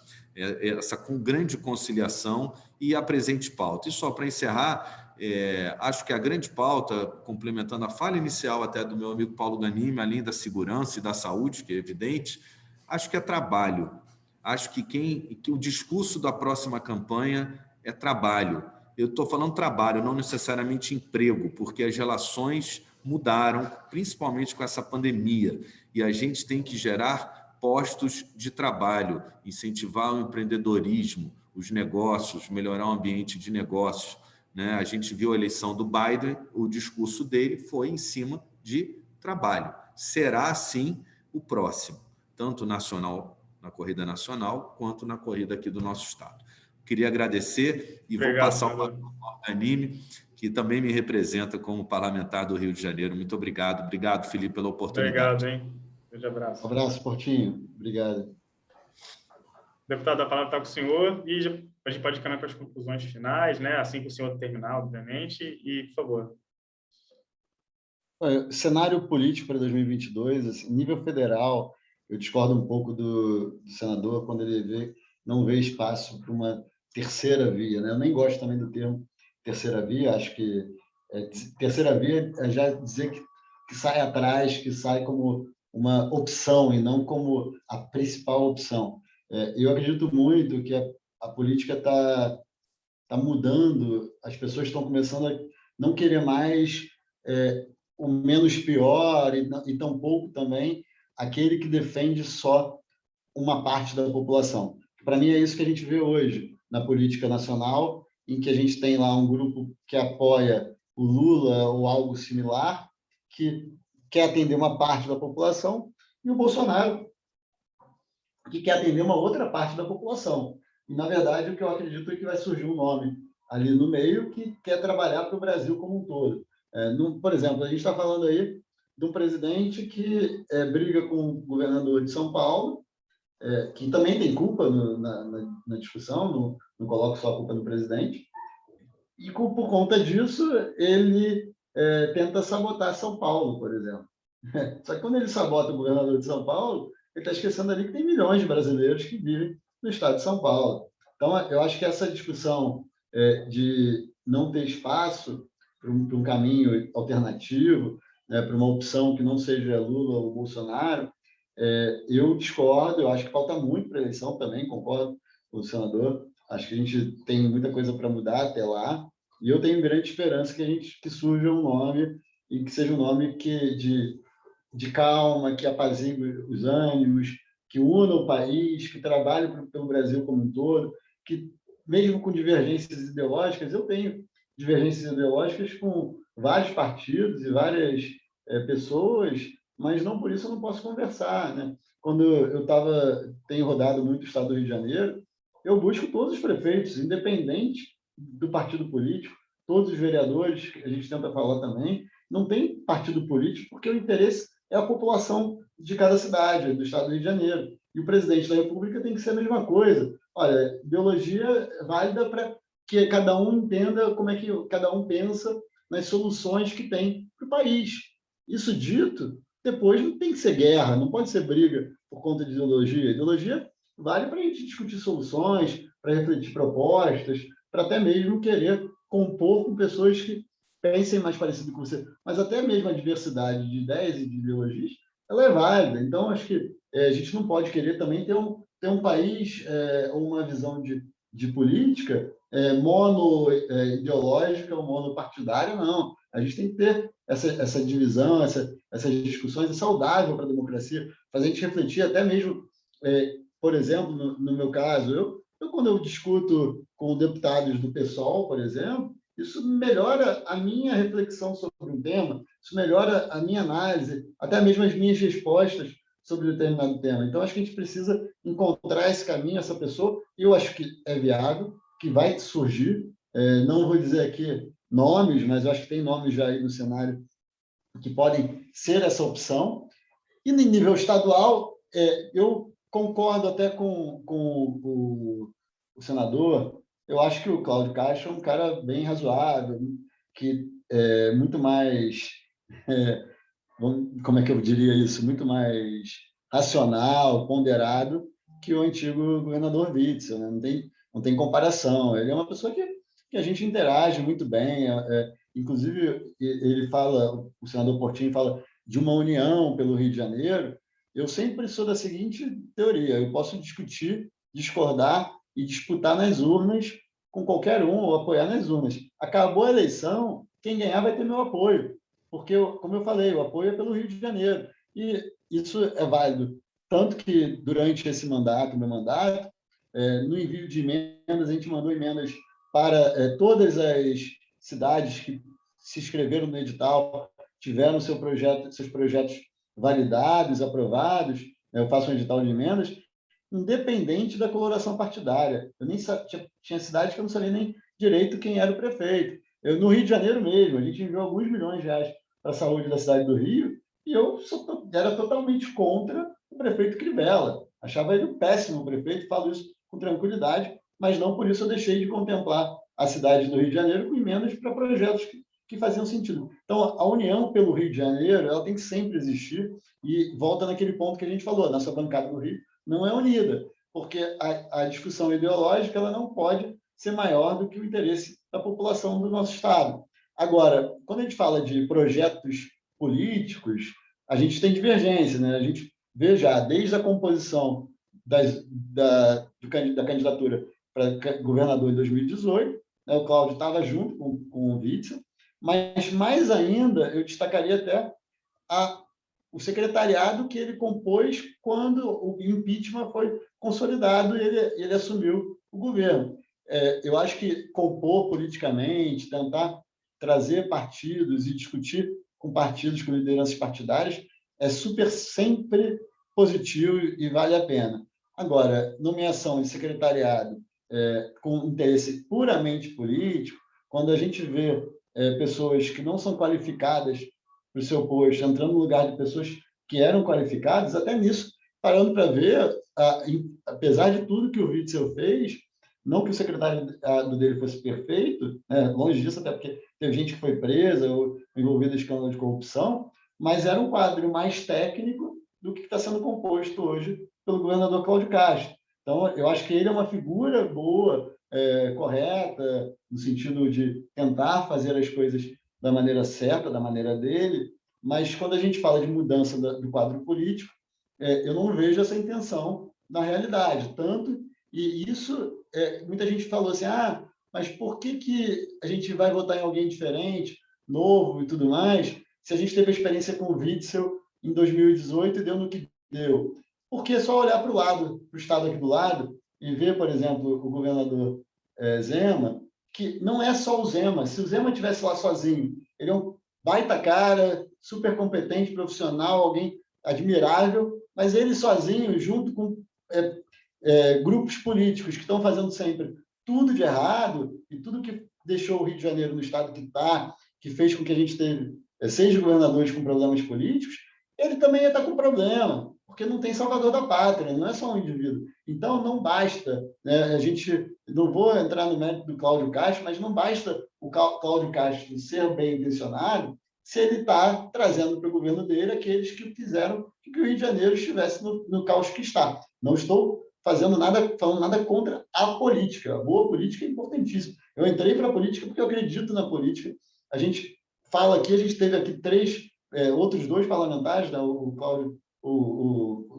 com grande conciliação e apresente pauta. E só para encerrar, acho que a grande pauta, complementando a fala inicial até do meu amigo Paulo Ganimi, além da segurança e da saúde, que é evidente, acho que é trabalho. Acho que o discurso da próxima campanha é trabalho. Eu estou falando trabalho, não necessariamente emprego, porque as relações mudaram, principalmente com essa pandemia, e a gente tem que gerar postos de trabalho, incentivar o empreendedorismo, os negócios, melhorar o ambiente de negócios, né? A gente viu a eleição do Biden, o discurso dele foi em cima de trabalho. Será, sim, o próximo, tanto nacional, na corrida nacional, quanto na corrida aqui do nosso estado. Queria agradecer e vou passar o palavra ao Ganimi, que também me representa como parlamentar do Rio de Janeiro. Muito obrigado. Obrigado, Felipe, pela oportunidade. Obrigado, hein? Grande abraço. Um abraço, Portinho. Obrigado. Deputado, a palavra está com o senhor e a gente pode caminhar para as conclusões finais, né? Assim que o senhor terminar, obviamente, e, por favor. Olha, cenário político para 2022, assim, nível federal, eu discordo um pouco do senador quando ele não vê espaço para uma terceira via, né? Eu nem gosto também do termo terceira via, acho que terceira via é já dizer que sai atrás, que sai como uma opção e não como a principal opção. Eu acredito muito que a política está mudando, as pessoas estão começando a não querer mais o menos pior e tampouco também aquele que defende só uma parte da população. Para mim é isso que a gente vê hoje na política nacional, em que a gente tem lá um grupo que apoia o Lula ou algo similar, que quer atender uma parte da população, e o Bolsonaro, que quer atender uma outra parte da população. E, na verdade, o que eu acredito é que vai surgir um nome ali no meio que quer trabalhar para o Brasil como um todo. Por exemplo, a gente está falando aí de um presidente que briga com o governador de São Paulo, que também tem culpa na discussão, não coloco só a culpa no presidente, e por conta disso ele tenta sabotar São Paulo, por exemplo. Só que quando ele sabota o governador de São Paulo, ele está esquecendo ali que tem milhões de brasileiros que vivem no estado de São Paulo. Então, eu acho que essa discussão de não ter espaço para um caminho alternativo, né, para uma opção que não seja Lula ou Bolsonaro, eu discordo, eu acho que falta muito para a eleição também, concordo com o senador, acho que a gente tem muita coisa para mudar até lá, e eu tenho grande esperança que surja um nome, e que seja um nome de calma, que apazigue os ânimos, que una o país, que trabalhe pelo Brasil como um todo, que mesmo com divergências ideológicas, eu tenho divergências ideológicas com vários partidos e várias pessoas, mas não por isso eu não posso conversar, né? Quando eu tenho rodado muito o estado do Rio de Janeiro, eu busco todos os prefeitos, independente do partido político, todos os vereadores, que a gente tenta falar também, não tem partido político, porque o interesse é a população de cada cidade, do estado do Rio de Janeiro. E o presidente da República tem que ser a mesma coisa. Olha, ideologia é válida para que cada um entenda como é que cada um pensa nas soluções que tem para o país. Isso dito, depois não tem que ser guerra, não pode ser briga por conta de ideologia. Ideologia vale para a gente discutir soluções, para refletir propostas, para até mesmo querer compor com pessoas que pensem mais parecido com você. Mas até mesmo a diversidade de ideias e de ideologias, ela é válida. Então, acho que a gente não pode querer também ter um país ou uma visão de política mono-ideológica ou monopartidária, não. A gente tem que ter essa divisão, essas discussões, é saudável para a democracia, fazer a gente refletir até mesmo, por exemplo, no meu caso, quando eu discuto com deputados do PSOL, por exemplo, isso melhora a minha reflexão sobre um tema, isso melhora a minha análise, até mesmo as minhas respostas sobre determinado tema. Então, acho que a gente precisa encontrar esse caminho, essa pessoa, e eu acho que é viável, que vai surgir. Não vou dizer aqui nomes, mas eu acho que tem nomes já aí no cenário que podem ser essa opção. E no nível estadual, eu concordo até com o senador. Eu acho que o Cláudio Castro é um cara bem razoável, que é muito mais, como é que eu diria isso, muito mais racional, ponderado que o antigo governador Witzel, né? Não tem comparação. Ele é uma pessoa que a gente interage muito bem. Inclusive, ele fala, o senador Portinho fala de uma união pelo Rio de Janeiro. Eu sempre sou da seguinte teoria: eu posso discutir, discordar e disputar nas urnas com qualquer um, ou apoiar nas urnas. Acabou a eleição, quem ganhar vai ter meu apoio, porque, como eu falei, o apoio é pelo Rio de Janeiro. E isso é válido. Tanto que, durante esse mandato, meu mandato, no envio de emendas, a gente mandou emendas para todas as cidades que se inscreveram no edital, tiveram seus projetos validados, aprovados. Eu faço um edital de emendas, independente da coloração partidária. Eu nem tinha cidades que eu não sabia nem direito quem era o prefeito. No Rio de Janeiro mesmo, a gente enviou alguns milhões de reais para a saúde da cidade do Rio, e eu era totalmente contra o prefeito Crivella. Achava ele um péssimo prefeito, falo isso com tranquilidade, mas não por isso eu deixei de contemplar a cidade do Rio de Janeiro com emendas para projetos que faziam sentido. Então, a união pelo Rio de Janeiro, ela tem que sempre existir, e volta naquele ponto que a gente falou: a nossa bancada do Rio não é unida, porque a discussão ideológica ela não pode ser maior do que o interesse da população do nosso Estado. Agora, quando a gente fala de projetos políticos, a gente tem divergência, né? A gente vê já, desde a composição da candidatura para governador em 2018, né? O Cláudio estava junto com o Witzel, mas mais ainda eu destacaria até o secretariado que ele compôs quando o impeachment foi consolidado e ele assumiu o governo. Eu acho que compor politicamente, tentar trazer partidos e discutir com partidos, com lideranças partidárias, é sempre positivo e vale a pena. Agora, nomeação de secretariado com interesse puramente político, quando a gente vê pessoas que não são qualificadas para o seu posto, entrando no lugar de pessoas que eram qualificadas, até nisso, parando para ver, apesar de tudo que o Witzel fez, não que o secretário dele fosse perfeito, né? Longe disso, até porque teve gente que foi presa ou envolvida em escândalo de corrupção, mas era um quadro mais técnico do que está sendo composto hoje pelo governador Cláudio Castro. Então, eu acho que ele é uma figura boa, correta, no sentido de tentar fazer as coisas da maneira certa, da maneira dele, mas quando a gente fala de mudança do quadro político, eu não vejo essa intenção na realidade. E isso, muita gente falou assim: mas por que a gente vai votar em alguém diferente, novo e tudo mais, se a gente teve a experiência com o Witzel em 2018 e deu no que deu? Porque é só olhar para o lado, para o estado aqui do lado, e ver, por exemplo, o governador Zema, que não é só o Zema. Se o Zema estivesse lá sozinho, ele é um baita cara, super competente, profissional, alguém admirável, mas ele sozinho, junto com grupos políticos que estão fazendo sempre tudo de errado e tudo que deixou o Rio de Janeiro no estado que está, que fez com que a gente teve 6 governadores com problemas políticos, ele também ia estar com problema. porque não tem salvador da pátria, não é só um indivíduo. Então, não basta, né, a gente, não vou entrar no mérito do Cláudio Castro, mas não basta o Cláudio Castro ser bem intencionado se ele está trazendo para o governo dele aqueles que fizeram que o Rio de Janeiro estivesse no caos que está. Não estou falando nada contra a política. A boa política é importantíssima. Eu entrei para a política porque eu acredito na política. A gente fala aqui, a gente teve aqui outros 2 parlamentares, né, o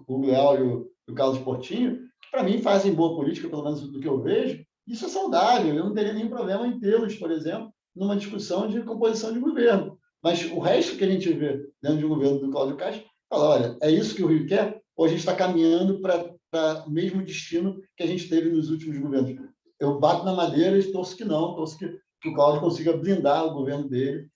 Leal e o Carlos Portinho, que para mim fazem boa política, pelo menos do que eu vejo. Isso é saudável. Eu não teria nenhum problema em tê-los, por exemplo, numa discussão de composição de governo. Mas o resto que a gente vê dentro de um governo do Cláudio Castro, fala, olha, é isso que o Rio quer? Ou a gente está caminhando para o mesmo destino que a gente teve nos últimos governos? Eu bato na madeira e torço que não, torço que o Cláudio consiga blindar o governo dele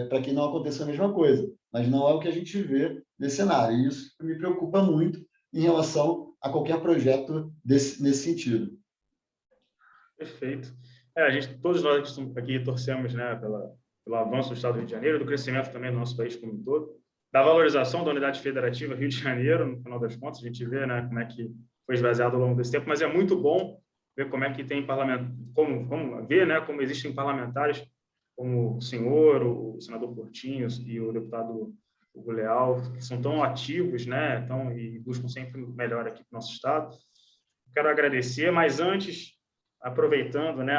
para que não aconteça a mesma coisa. Mas não é o que a gente vê nesse cenário. E isso me preocupa muito em relação a qualquer projeto nesse sentido. Perfeito. Todos nós aqui torcemos, né, pelo avanço do Estado do Rio de Janeiro, do crescimento também do nosso país como um todo, da valorização da unidade federativa Rio de Janeiro, no final das contas, a gente vê, né, como é que foi esvaziado ao longo desse tempo, mas é muito bom ver como é que tem parlamento, como existem parlamentares como o senhor, o senador Portinho e o deputado Hugo Leal, que são tão ativos, né, e buscam sempre melhor aqui para o nosso Estado. Quero agradecer, mas antes, aproveitando, né,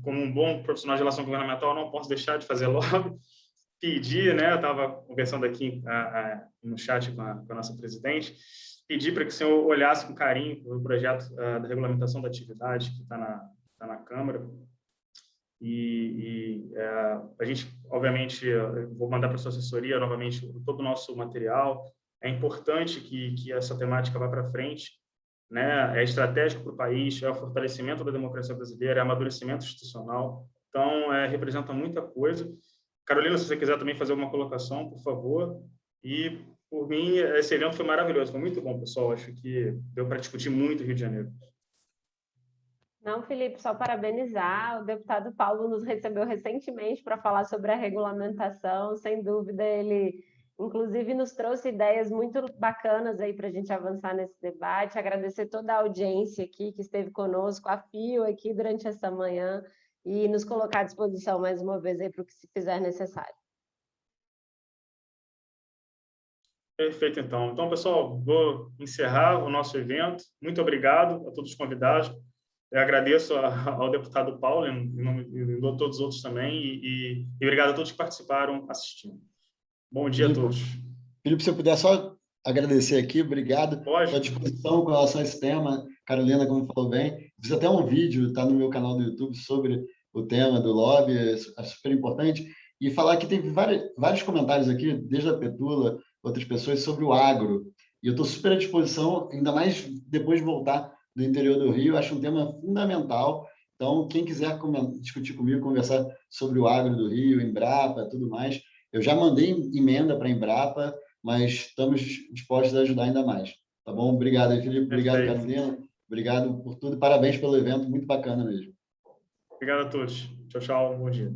como um bom profissional de relação governamental, não posso deixar de fazer logo, pedir, né, eu estava conversando aqui no chat com a nossa presidente, pedir para que o senhor olhasse com carinho o projeto da regulamentação da atividade que está na Câmara. A gente, obviamente, eu vou mandar para a sua assessoria novamente todo o nosso material. É importante que essa temática vá para frente, né? É estratégico para o país, é o fortalecimento da democracia brasileira, é amadurecimento institucional. Então, representa muita coisa. Carolina, se você quiser também fazer alguma colocação, por favor. E, por mim, esse evento foi maravilhoso, foi muito bom, pessoal. Acho que deu para discutir muito o Rio de Janeiro. Não, Felipe, só parabenizar. O deputado Paulo nos recebeu recentemente para falar sobre a regulamentação. Sem dúvida, ele, inclusive, nos trouxe ideias muito bacanas aí para a gente avançar nesse debate. Agradecer toda a audiência aqui que esteve conosco, a fio aqui durante essa manhã, e nos colocar à disposição mais uma vez aí para o que se fizer necessário. Perfeito, então. Então, pessoal, vou encerrar o nosso evento. Muito obrigado a todos os convidados. Eu agradeço ao deputado Paulo, em nome de todos os outros também, e obrigado a todos que participaram assistindo. Bom dia a todos. Felipe, se eu puder só agradecer aqui, obrigado pela disposição com relação a esse tema. Carolina, como falou bem, fiz até um vídeo, está no meu canal do YouTube, sobre o tema do lobby, é super importante. E falar que tem vários comentários aqui, desde a Petula, outras pessoas, sobre o agro. E eu estou super à disposição, ainda mais depois de voltar do interior do Rio, acho um tema fundamental. Então, quem quiser discutir comigo, conversar sobre o agro do Rio, Embrapa, tudo mais, eu já mandei emenda para a Embrapa, mas estamos dispostos a ajudar ainda mais. Tá bom? Obrigado aí, Felipe. Obrigado, Carolina. Obrigado por tudo. Parabéns pelo evento, muito bacana mesmo. Obrigado a todos. Tchau, tchau. Bom dia.